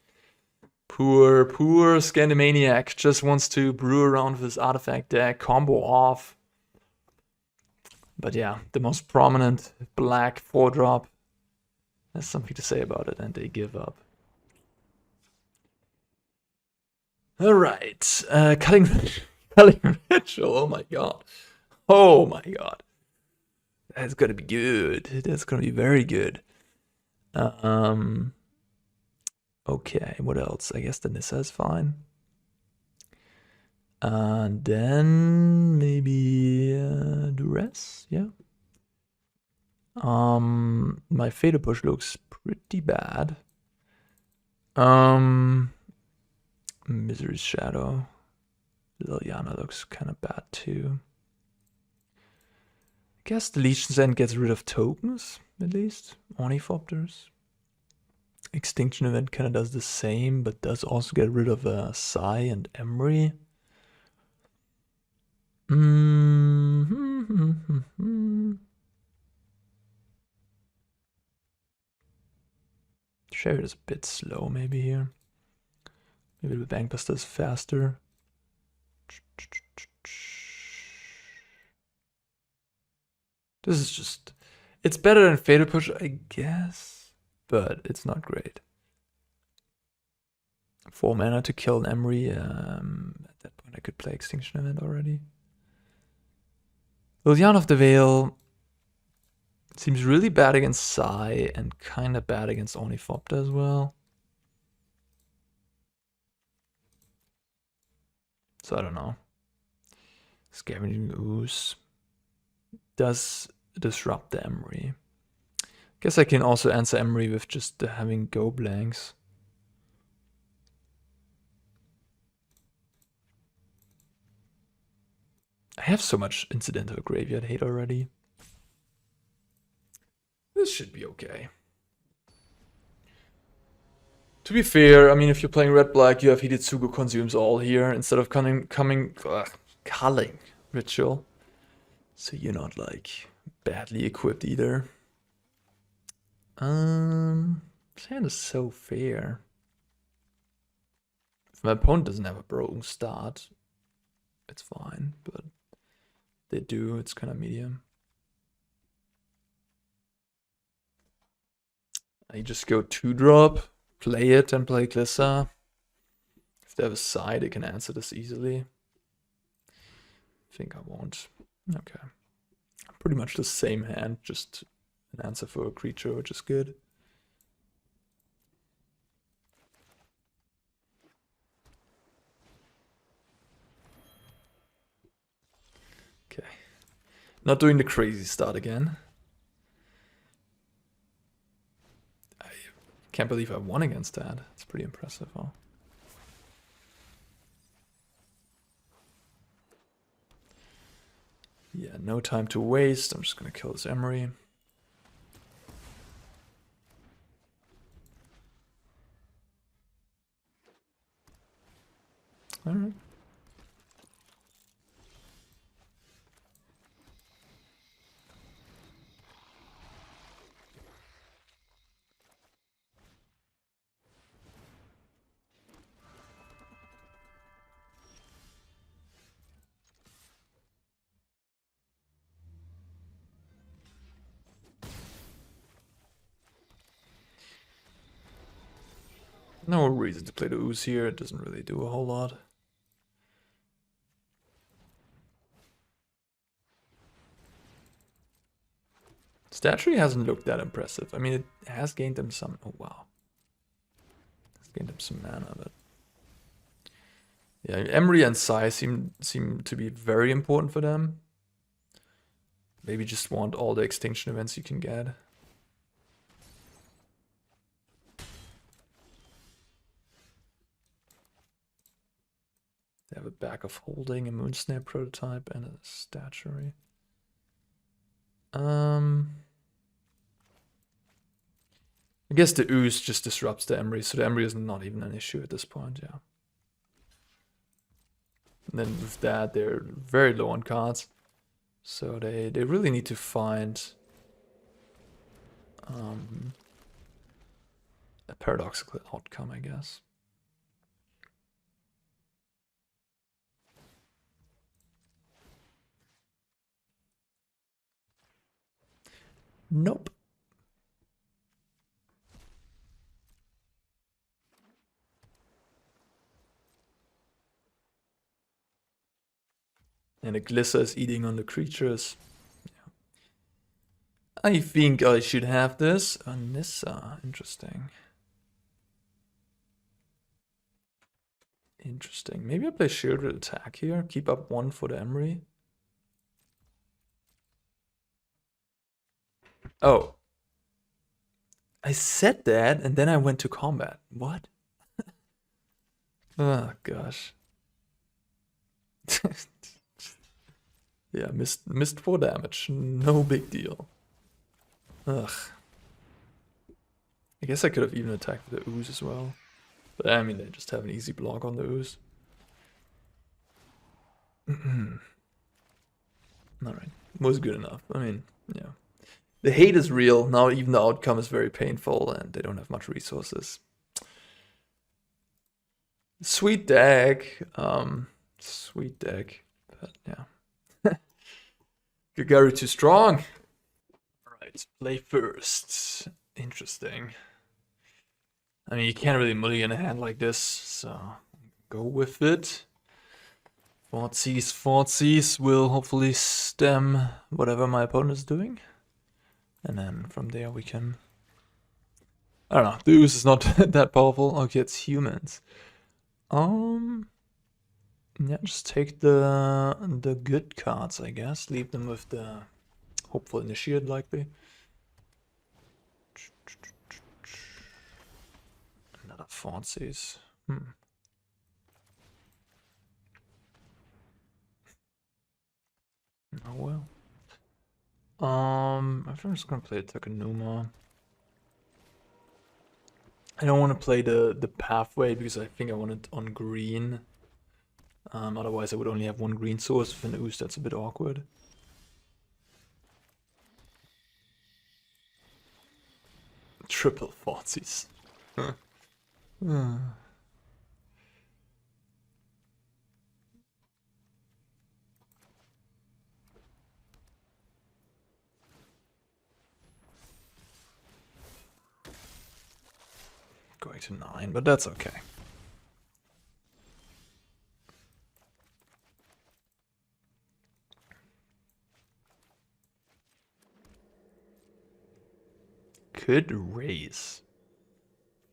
Speaker 1: Poor Scandimaniac just wants to brew around with his artifact deck, combo off. But yeah, the most prominent black 4-drop. There's something to say about it, and they give up. Alright, Culling Ritual, oh my god. Oh my god. That's gonna be good. That's gonna be very good. Okay, what else? I guess the Nissa is fine. And then maybe Duress, yeah. My Fatal Push looks pretty bad. Misery's Shadow. Liliana looks kind of bad too. I guess the Legion's End gets rid of tokens, at least. Ornithopters. Extinction Event kind of does the same, but does also get rid of Sai and Emery. Chariot is a bit slow maybe here. Maybe the Bankbuster is faster. This is just... it's better than Fatal Push, I guess. But it's not great. 4 mana to kill an Emery. At that point I could play Extinction Event already. Liliana of the Veil seems really bad against Sai and kind of bad against Ornithopter as well. So I don't know. Scavenging Ooze does disrupt the Emery. Guess I can also answer Emery with just having go blanks. I have so much incidental graveyard hate already. This should be okay. To be fair, I mean, if you're playing red-black, you have Hidetsugu consumes all here instead of Culling Ritual. So you're not, like, badly equipped either. This hand is so fair. If my opponent doesn't have a broken start, it's fine, but if they do, it's kind of medium. I just go 2-drop, play it, and play Glissa. If they have a side, they can answer this easily. I think I won't. Okay. Pretty much the same hand, just an answer for a creature, which is good. Okay. Not doing the crazy start again. I can't believe I won against that. It's pretty impressive, huh? Yeah, no time to waste. I'm just gonna kill this Emery. Alright. No reason to play the Ooze here, it doesn't really do a whole lot. Statue hasn't looked that impressive. I mean, it has gained them some... Oh, wow. It's gained them some mana, but... Yeah, Emery and Sai seem to be very important for them. Maybe just want all the extinction events you can get. They have a Bag of Holding, a Moonsnare prototype, and a Statuary. I guess the Ooze just disrupts the Emery, so the Emery is not even an issue at this point, yeah. And then with that, they're very low on cards. So they really need to find a paradoxical outcome, I guess. Nope. And the Glissa is eating on the creatures. Yeah. I think I should have this. Nissa, interesting. Interesting. Maybe I play Shielded Attack here. Keep up 1 for the Emery. Oh. I said that and then I went to combat. What? Oh gosh. Yeah, missed 4 damage. No big deal. Ugh. I guess I could have even attacked with the Ooze as well. But I mean, they just have an easy block on the Ooze. Alright, was good enough. I mean, yeah. The hate is real. Now even the outcome is very painful and they don't have much resources. Sweet deck. Sweet deck. But yeah. Golgari too strong. Alright, play first. Interesting. I mean, you can't really mulligan a hand like this, so go with it. Thoughtseize will hopefully stem whatever my opponent is doing. And then from there we can... I don't know, the Ooze is not that powerful. Okay, it's humans. Yeah, just take the good cards, I guess. Leave them with the hopeful initiate, likely. Another Thoughtseize. Oh well. I think I'm just gonna play Takenuma. I don't want to play the pathway because I think I want it on green. Otherwise I would only have 1 green source with an Ooze. That's a bit awkward. Triple Thoughtseize. Going to 9, but that's okay. Could raise.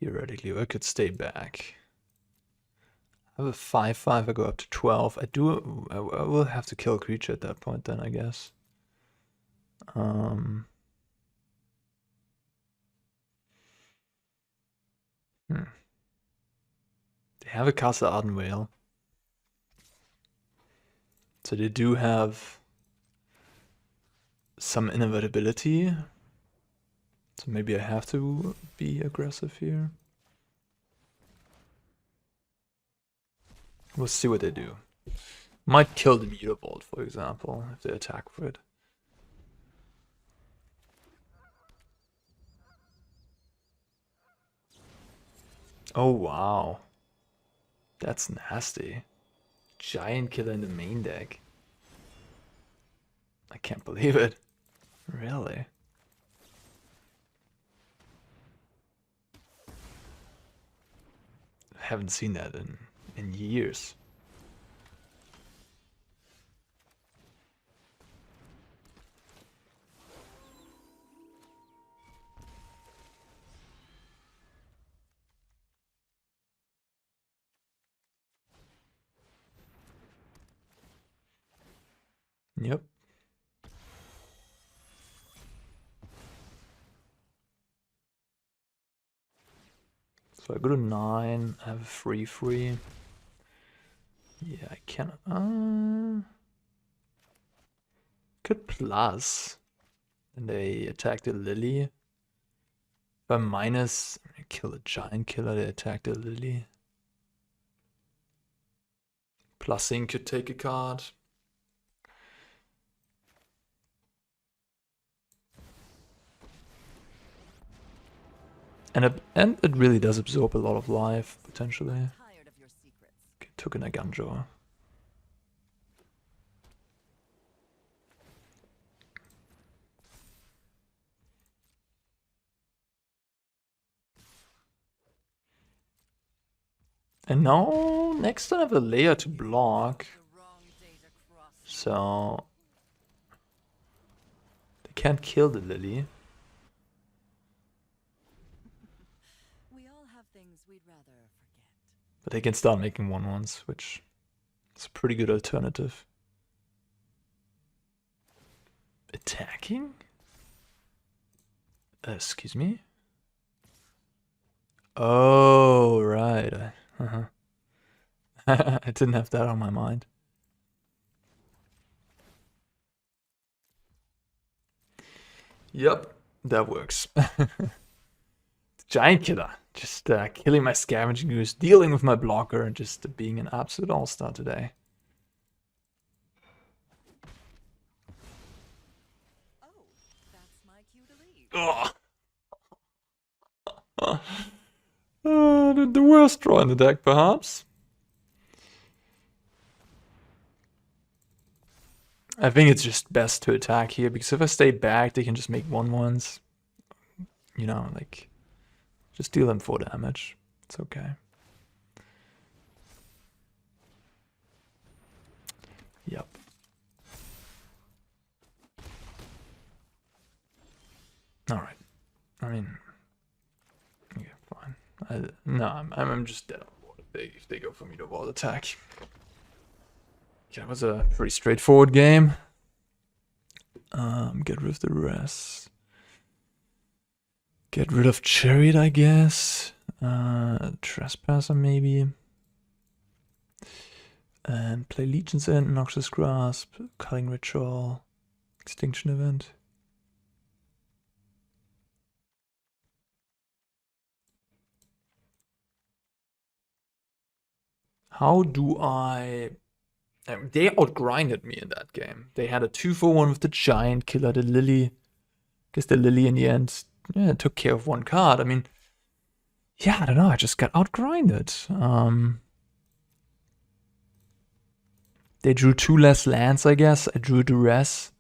Speaker 1: Theoretically, or I could stay back. I have a 5/5, I go up to 12. I will have to kill a creature at that point then, I guess. They have a Castle Ardenvale. So they do have some inevitability. So maybe I have to be aggressive here. We'll see what they do. Might kill the Mutavault, for example, if they attack for it. Oh wow. That's nasty. Giant killer in the main deck. I can't believe it. Really? haven't seen that in years. Yep. So I go to 9, I have a free. Yeah, I can. Could plus. And they attack the Lily. If I minus, I kill a giant killer, they attack the Lily. Plussing could take a card. And it really does absorb a lot of life, potentially. Okay, took an Aganjo. And now, next I have a Lair to block. So... they can't kill the Lily. But they can start making 1/1s, which is a pretty good alternative. Attacking? Excuse me? Oh, right. I didn't have that on my mind. Yep, that works. Giant killer. Just killing my Scavenging Ooze, dealing with my blocker, and just being an absolute all-star today.
Speaker 2: Oh, that's my cue to leave.
Speaker 1: The worst draw in the deck, perhaps. I think it's just best to attack here, because if I stay back, they can just make 1/1s. You know, like, just deal them 4 damage. It's okay. Yep. Alright. I mean... okay, fine. No, I'm just dead on board if they go for me to wall attack. Okay, that was a pretty straightforward game. Get rid of the rest. Get rid of Chariot, I guess. Trespasser, maybe. And play Legion's End, Noxious Grasp, Culling Ritual, Extinction Event. How do I... they outgrinded me in that game. They had a 2-for-1 with the giant killer, the Lily. Guess the Lily in the end, yeah, took care of 1 card. I mean, yeah, I don't know. I just got outgrinded. They drew 2 less lands, I guess. I drew Duress.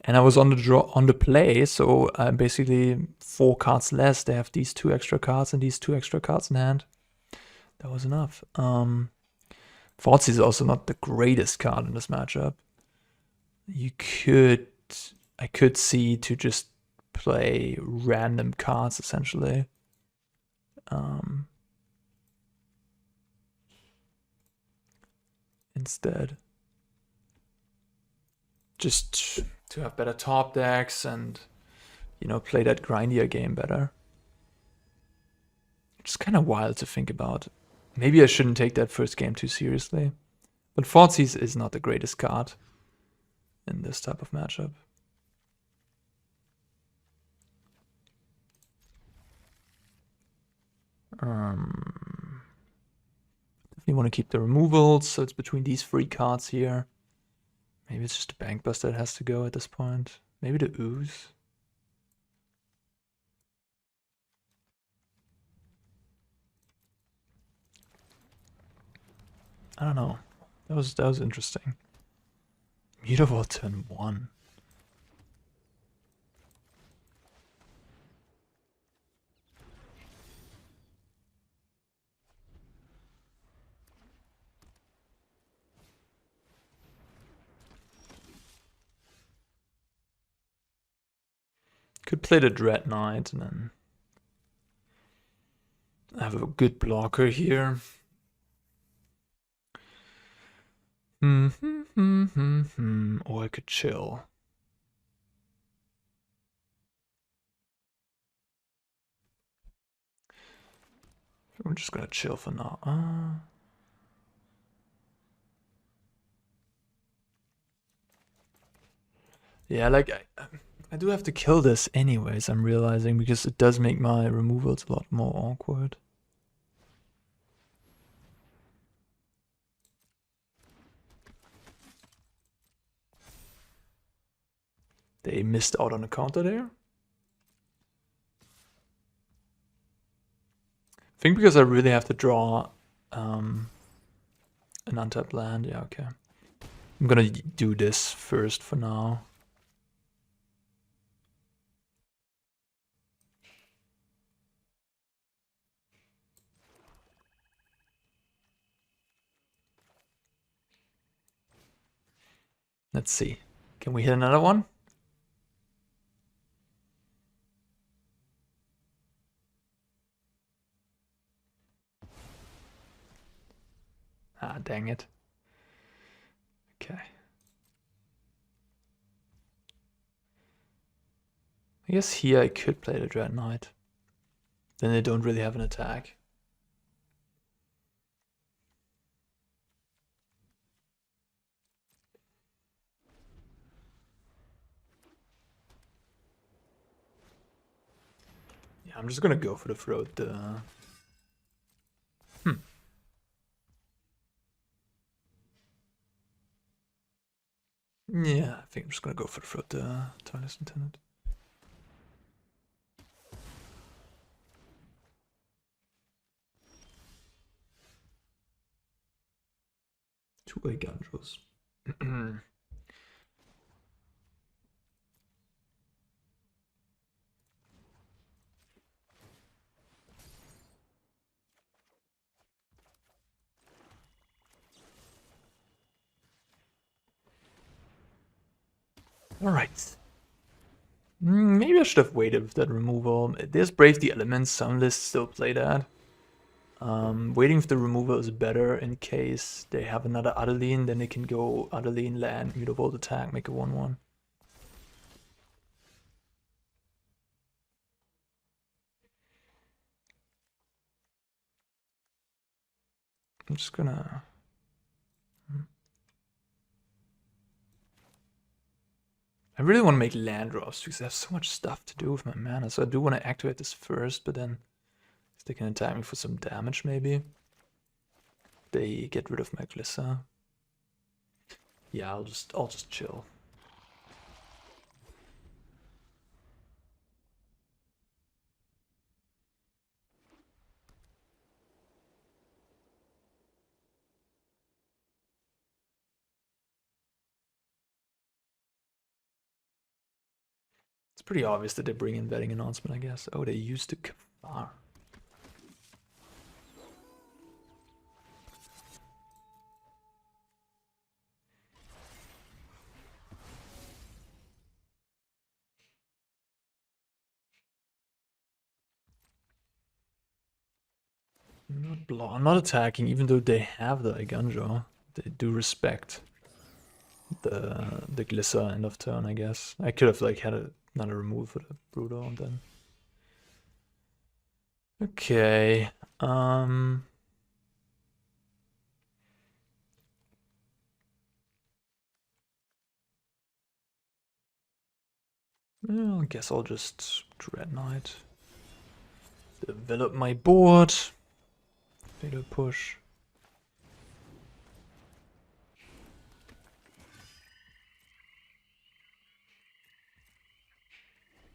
Speaker 1: And I was on the play, so basically 4 cards less. They have these 2 extra cards and these 2 extra cards in hand. That was enough. Thoughtseize is also not the greatest card in this matchup. I could see to just play random cards, essentially. Instead. Just to have better top decks and, you know, play that grindier game better. It's kind of wild to think about. Maybe I shouldn't take that first game too seriously. But Thoughtseize is not the greatest card in this type of matchup. Definitely want to keep the removals, so it's between these 3 cards here. Maybe it's just a Bankbuster that has to go at this point. Maybe the Ooze. I don't know. That was interesting. Mutable turn 1. Could play the Dread Knight and then have a good blocker here. Or I could chill. We're just gonna chill for now. Yeah, like I do have to kill this anyways, I'm realizing, because it does make my removals a lot more awkward. They missed out on a counter there. I think because I really have to draw an untapped land. Yeah, okay. I'm gonna do this first for now. Let's see. Can we hit another one? Ah, dang it. Okay. I guess here I could play the Dread Knight. Then they don't really have an attack. Yeah, I'm just gonna go for the throat. Yeah, I think I'm just gonna go for the throat. Tireless Lieutenant. Two-way Gandros. Alright. Maybe I should have waited with that removal. There's Brave the Elements, some lists still play that. Waiting with the removal is better in case they have another Adeline, then they can go Adeline, land, Mutavolt attack, make a 1/1. I'm just gonna... I really want to make land drops because I have so much stuff to do with my mana, so I do want to activate this first, but then they can attack me for some damage maybe. They get rid of my Glissa. Yeah, I'll just chill. It's pretty obvious that they bring in Vetting Announcement, I guess. Oh, they used the Kafar. I'm not attacking, even though they have the Igunjo. They do respect the Glissa end of turn, I guess. I could have like had another remove for the Brutal and then. Okay. Well, I guess I'll just Dread Knight. Develop my board. Fatal push.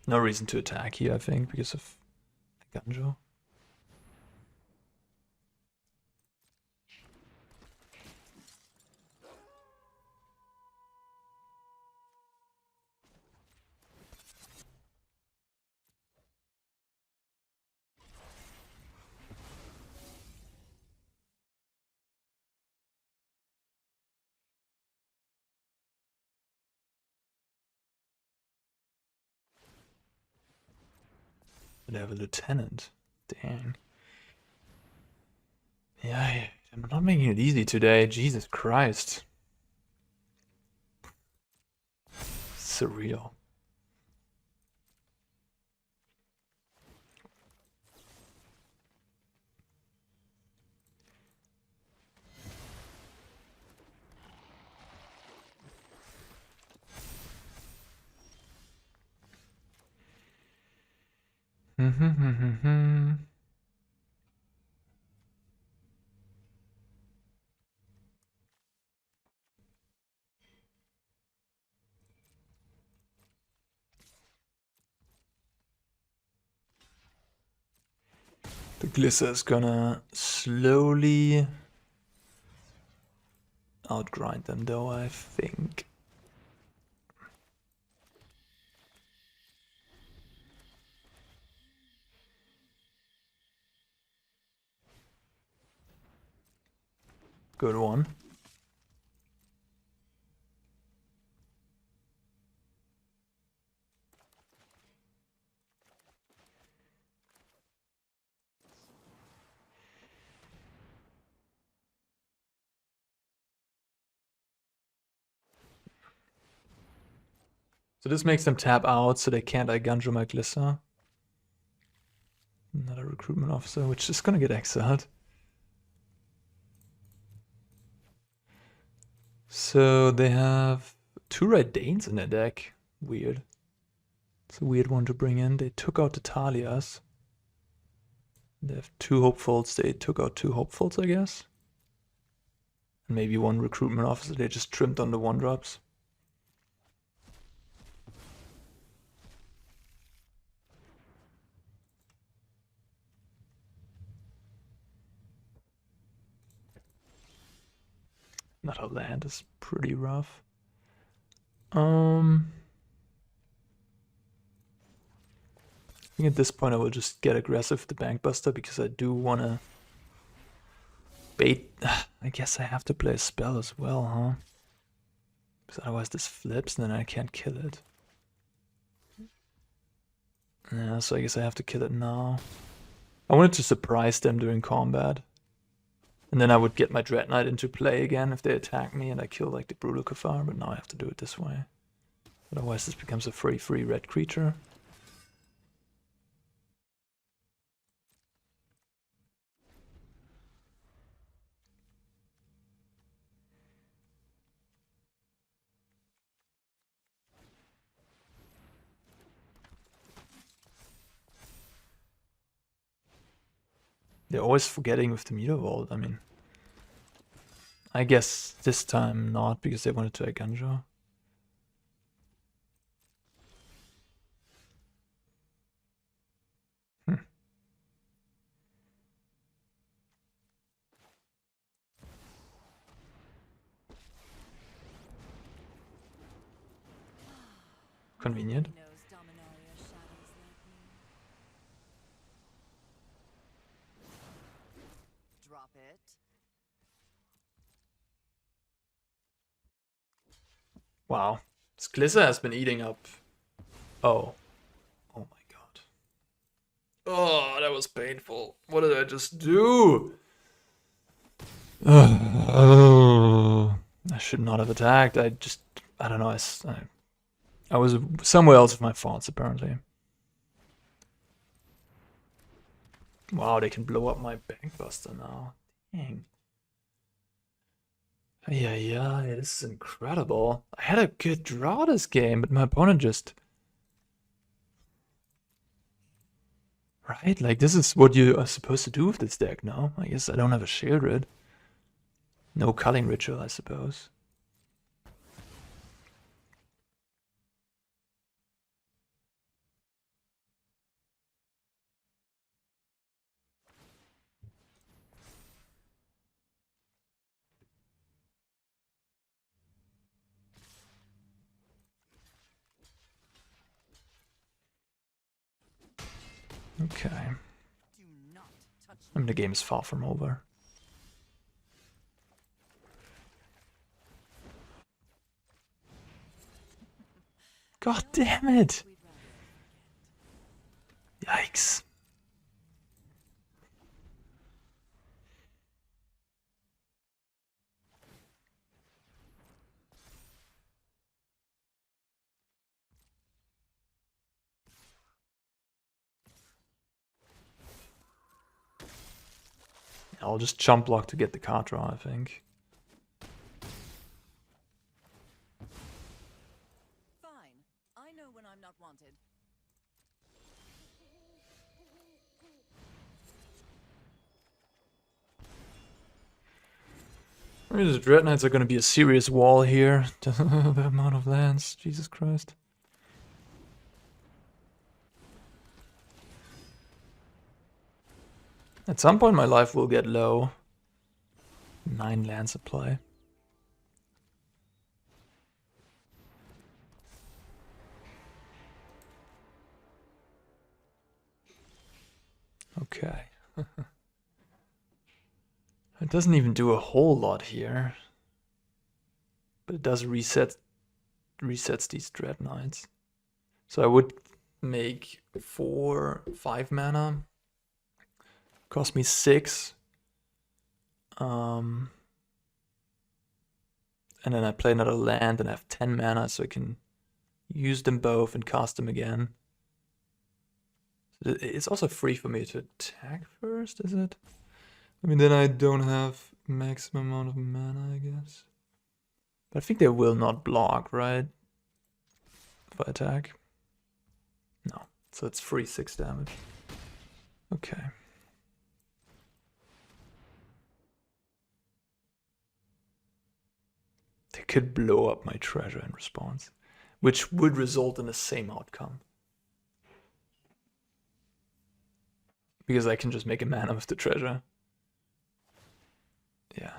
Speaker 1: No reason to attack here, I think, because of Ganjo. They have a lieutenant. Dang. Yeah, I'm not making it easy today. Jesus Christ. Surreal. The Glissa is gonna slowly outgrind them though, I think. Good one. So this makes them tap out so they can't Igunjo my Glissa. Another recruitment officer, which is gonna get exiled. So they have 2 Red Danes in their deck. Weird. It's a weird one to bring in. They took out the Talias. They have 2 hopefuls. They took out 2 hopefuls, I guess. And maybe 1 recruitment officer. They just trimmed on the 1-drops. Not a land is pretty rough. I think at this point I will just get aggressive with the Bankbuster because I do want to bait. I guess I have to play a spell as well, huh? Because otherwise this flips and then I can't kill it. Yeah, so I guess I have to kill it now. I wanted to surprise them during combat. And then I would get my Dreadknight into play again if they attack me and I kill like the Brutal Kafar, but now I have to do it this way. Otherwise this becomes a free red creature. They're always forgetting with the Meter Vault, I mean. I guess this time not, because they wanted to Igunjo. Convenient.
Speaker 2: Drop it.
Speaker 1: Wow. This Glissa has been eating up. Oh. Oh my god. Oh, that was painful. What did I just do? I should not have attacked. I don't know. I was somewhere else with my thoughts, apparently. Wow, they can blow up my Bankbuster now. Dang. Yeah, this is incredible. I had a good draw this game, but my opponent just... Right? Like, this is what you are supposed to do with this deck, no? I guess I don't have a Shieldred. No Culling Ritual, I suppose. Okay. I mean, the game is far from over. God damn it! Yikes. I'll just jump block to get the card draw, I think.
Speaker 2: Fine. I know when I'm not wanted.
Speaker 1: I mean, the Dreadknights are going to be a serious wall here. The amount of lands, Jesus Christ. At some point my life will get low. 9 land supply. Okay. It doesn't even do a whole lot here. But it does resets these Dreadknights. So I would make 5 mana. Cost me 6. And then I play another land and I have 10 mana, so I can use them both and cast them again. It's also free for me to attack first, is it? I mean, then I don't have maximum amount of mana, I guess. But I think they will not block, right? If I attack. No, so it's free 6 damage. Okay. They could blow up my treasure in response, which would result in the same outcome. Because I can just make a mana with the treasure. Yeah.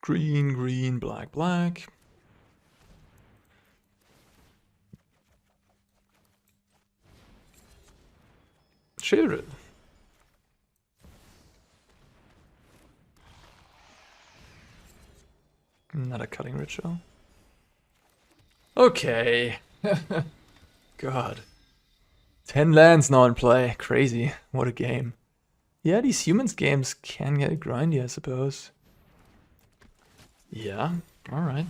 Speaker 1: Green, green, black, black. Chariot. Another Culling Ritual. Okay. God. 10 lands now in play. Crazy. What a game. Yeah, these humans games can get grindy, I suppose. Yeah, alright.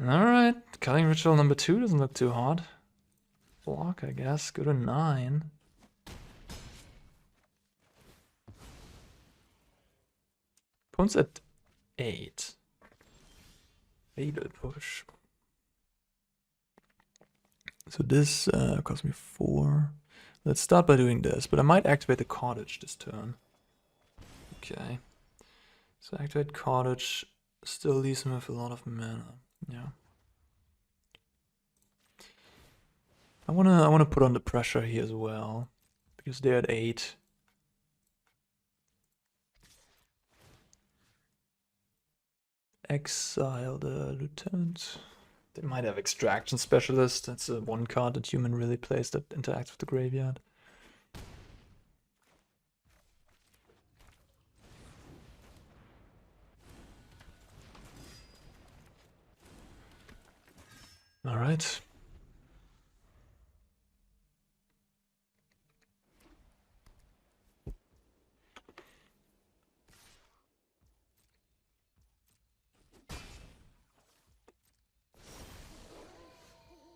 Speaker 1: Alright, Culling Ritual number 2 doesn't look too hard. Block, I guess. Go to 9. Opponent's at 8. Able push. So this cost me 4. Let's start by doing this, but I might activate the Cottage this turn. Okay. So activate Cottage, still leaves him with a lot of mana. Yeah. I wanna put on the pressure here as well, because they're at 8. Exile the Lieutenant. They might have Extraction Specialist. That's a 1 card that human really plays that interacts with the graveyard. Alright.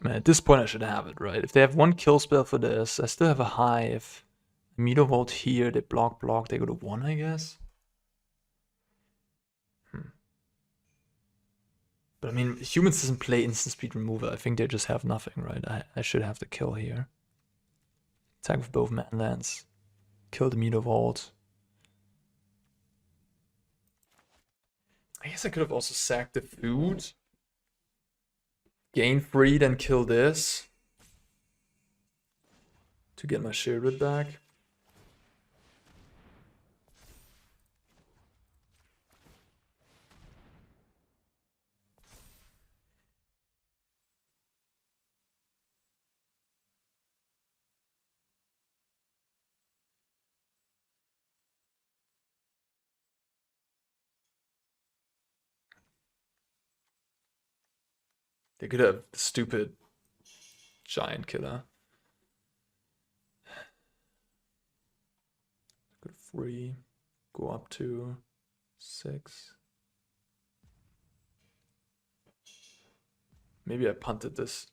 Speaker 1: Man, at this point I should have it, right? If they have 1 kill spell for this, I still have a Hive. Meter Vault here, they block, they go to 1, I guess. But I mean, humans doesn't play instant speed removal. I think they just have nothing, right? I should have the kill here. Attack with both man lands. Kill the Meter Vault. I guess I could have also sacked the food. Gain free, then kill this. To get my Chariot back. They could have the stupid giant killer. Go to 3, go up to 6. Maybe I punted this.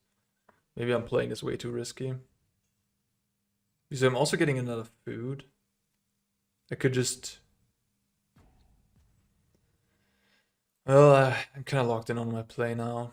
Speaker 1: Maybe I'm playing this way too risky. Because I'm also getting another food. I could just... Well, I'm kind of locked in on my play now.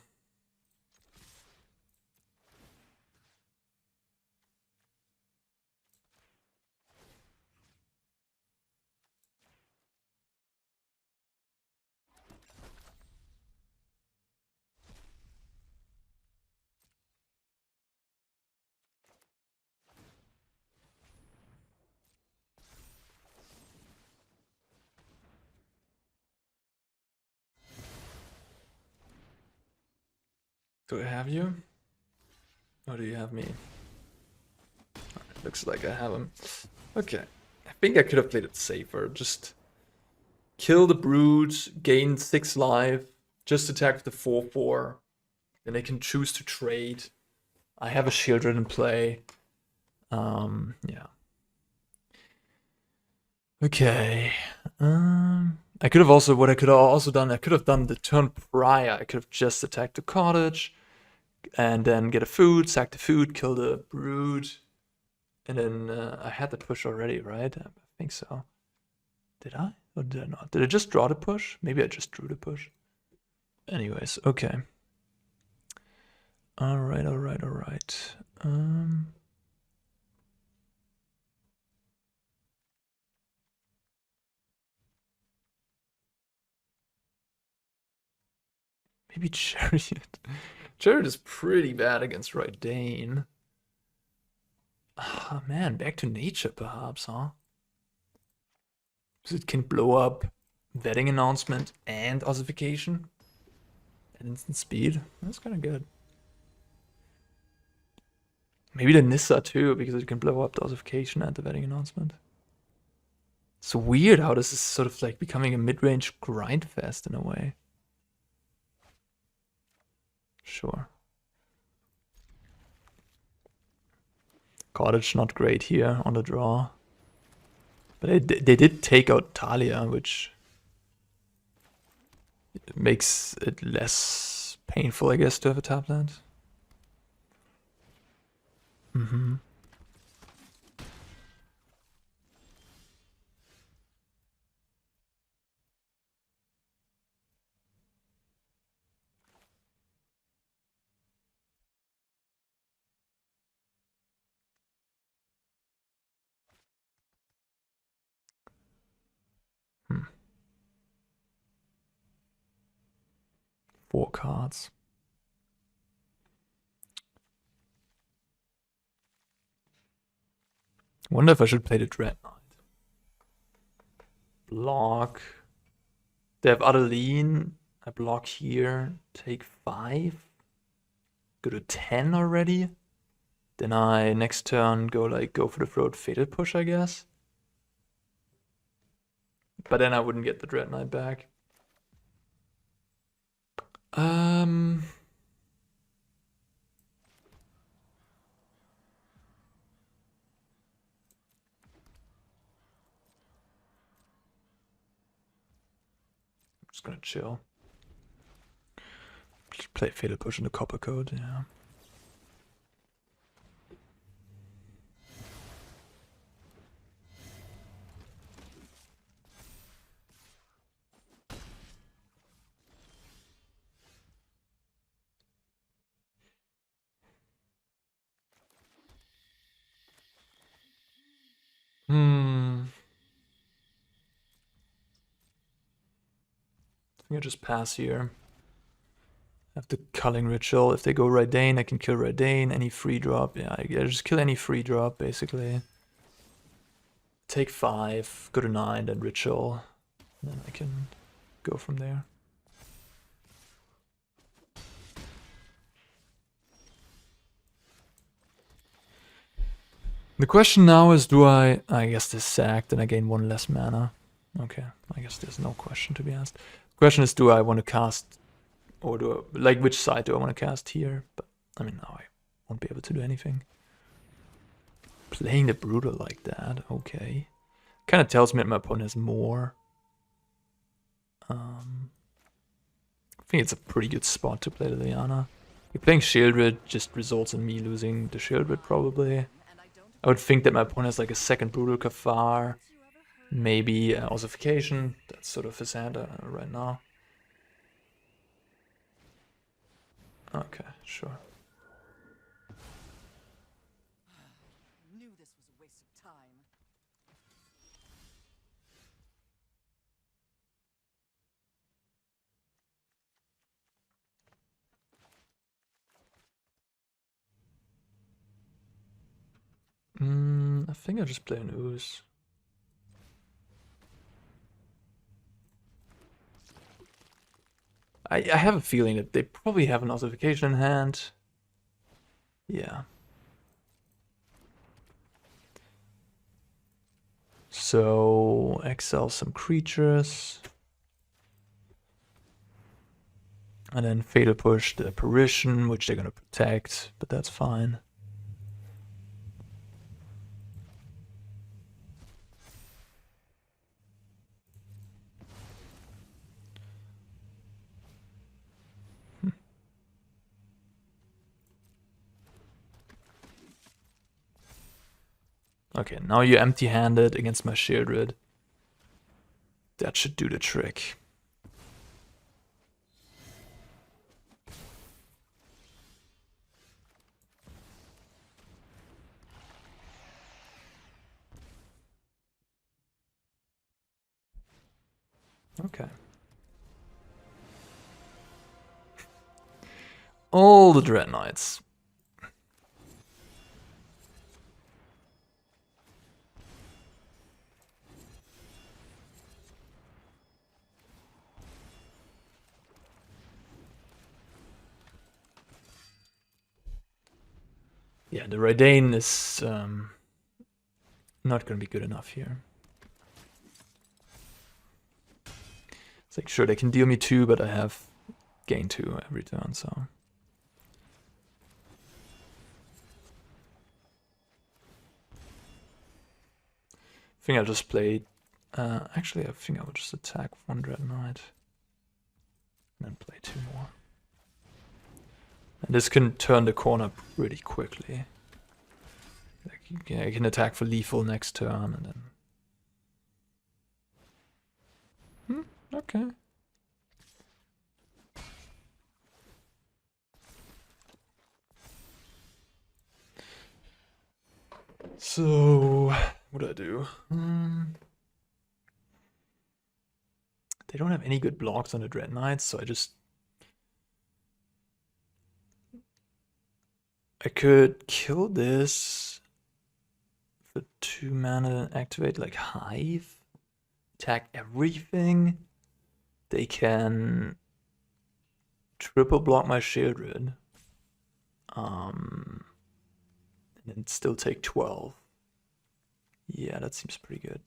Speaker 1: Do I have you? Or do you have me? Alright, looks like I have him. Okay. I think I could have played it safer. Just kill the brood, gain 6 life, just attack the 4/4. Then they can choose to trade. I have a Shieldred in play. Yeah. Okay. I could have also, what I could have also done, I could have done the turn prior. I could have just attacked the cottage and then get a food, sack the food, kill the brood. And then I had the push already, right? I think so. Did I? Or did I not? Did I just draw the push? Maybe I just drew the push. Anyways, okay. Alright. Maybe Chariot. Chariot is pretty bad against Raidane. Ah, man, back to nature perhaps, huh? Because it can blow up vetting announcement and ossification at instant speed. That's kind of good. Maybe the Nissa too, because it can blow up the ossification and the vetting announcement. It's weird how this is sort of like becoming a mid-range grind fest in a way. Sure. Cottage not great here on the draw. But they did take out Talia, which makes it less painful, I guess, to have a tap land. Four cards. Wonder if I should play the Dreadknight. Block. They have Adeline. I block here. Take 5. Go to 10 already. Then I next turn go for the throat fatal push, I guess. But then I wouldn't get the Dreadknight back. Just gonna chill. Just play fatal push in the copper code, yeah. I think I just pass here. Have the Culling Ritual. If they go Raidane, I can kill Raidane. Any free drop. Yeah, I just kill any free drop, basically. Take 5, go to 9, then Ritual. And then I can go from there. The question now is, do I guess this sacked and I gain 1 less mana. Okay, I guess there's no question to be asked. The question is, do I want to cast Or do I, like, which side do I want to cast here? But, I mean, now I won't be able to do anything. Playing the Brutal like that, okay. Kind of tells me that my opponent has more. I think it's a pretty good spot to play the Liliana. Like, playing Shieldred just results in me losing the Shieldred, probably. I would think that my opponent has like a second Brutal Kafar. Maybe Ossification. That's sort of his hand right now. Okay, sure.
Speaker 2: Knew this was a waste of time.
Speaker 1: I think I'll just play an Ooze. I have a feeling that they probably have an Ossification in hand. Yeah. So, exile some creatures. And then Fatal Push the Apparition, which they're gonna protect, but that's fine. Okay, now you're empty-handed against my Shieldred. That should do the trick. Okay. All the Dreadknights. Yeah, the Raidane is not going to be good enough here. It's like, sure, they can deal me 2, but I have gain 2 every turn, so... I think I'll just play... actually, I think I will just attack 1 Dreadknight. And then play 2 more. And this can turn the corner pretty quickly. Like, I can attack for lethal next turn, and then... okay. So, what do I do? They don't have any good blocks on the Dreadknights, so I could kill this for 2 mana and activate like Hive. Attack everything. They can triple block my Shieldred. And then still take 12. Yeah, that seems pretty good.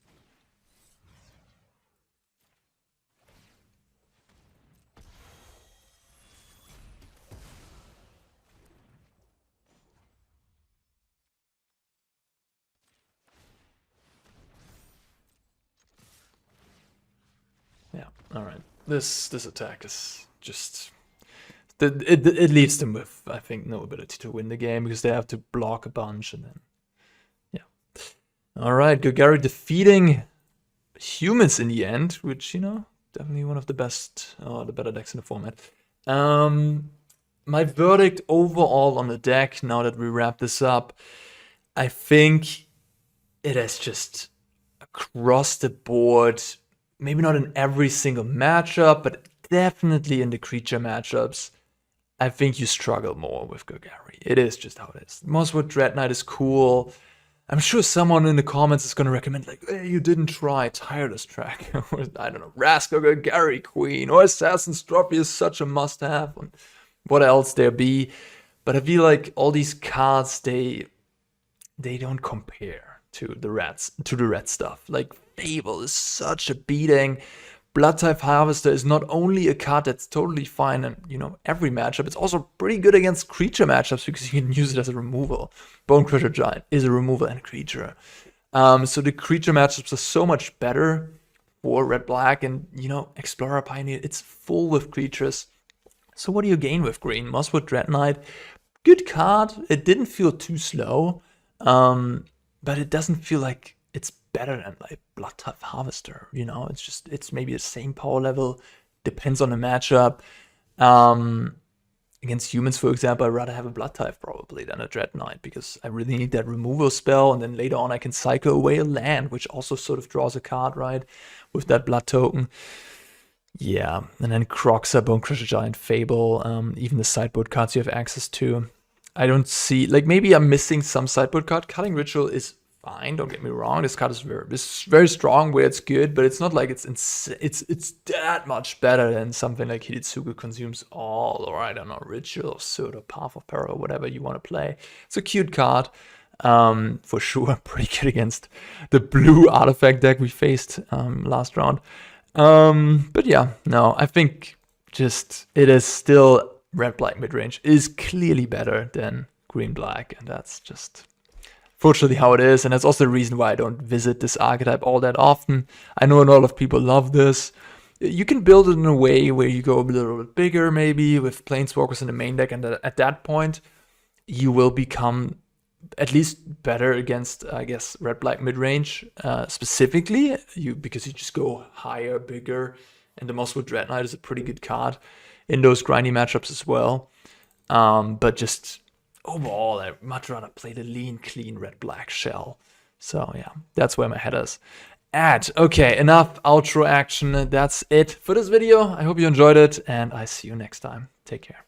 Speaker 1: Yeah, alright. This attack is just... It leaves them with, I think, no ability to win the game, because they have to block a bunch, and then... Yeah. Alright, Golgari defeating humans in the end, which, you know, definitely one of the best, the better decks in the format. My verdict overall on the deck, now that we wrap this up, I think it has just across the board, maybe not in every single matchup, but definitely in the creature matchups, I think you struggle more with Golgari. It is just how it is. Mosswood Dreadknight is cool. I'm sure someone in the comments is going to recommend, like, hey, you didn't try Tireless Track, or, I don't know, Rascal Golgari Queen, or Assassin's Trophy is such a must-have, and what else there be. But I feel like all these cards, they don't compare to the red stuff. Like, Fable is such a beating, Bloodchief Harvester is not only a card that's totally fine in, you know, every matchup, it's also pretty good against creature matchups because you can use it as a removal. Bone Crusher Giant is a removal and a creature. So the creature matchups are so much better for red-black, and, you know, Explorer Pioneer, it's full with creatures. So what do you gain with green? Mosswood Dreadknight, good card. It didn't feel too slow, but it doesn't feel like it's better than like Bloodchief Harvester, you know? It's maybe the same power level, depends on the matchup. Against humans, for example, I'd rather have a Bloodchief probably than a Dreadknight, because I really need that removal spell, and then later on I can cycle away a land, which also sort of draws a card, right? With that blood token. Yeah, and then Croxa, Bone Crusher Giant, Fable, even the sideboard cards you have access to. I don't see, like, maybe I'm missing some sideboard card. Culling Ritual is fine, don't get me wrong. This card is very strong where it's good, but it's not like it's that much better than something like Hidetsugu Consumes All, or I don't know, Ritual of Surt, or Path of Peril, or whatever you want to play. It's a cute card, for sure. Pretty good against the blue artifact deck we faced last round. But yeah, no, I think just it is still red-black midrange is clearly better than green-black, and that's just fortunately how it is. And that's also the reason why I don't visit this archetype all that often. I know a lot of people love this. You can build it in a way where you go a little bit bigger, maybe with Planeswalkers in the main deck, and at that point you will become at least better against, I guess, red-black mid-range specifically, because you just go higher, bigger, and the Mosswood Dreadknight is a pretty good card in those grindy matchups as well. But just overall, I'd much rather play the lean, clean red-black shell. So yeah, that's where my head is at. Okay, enough outro action. That's it for this video. I hope you enjoyed it, and I see you next time. Take care.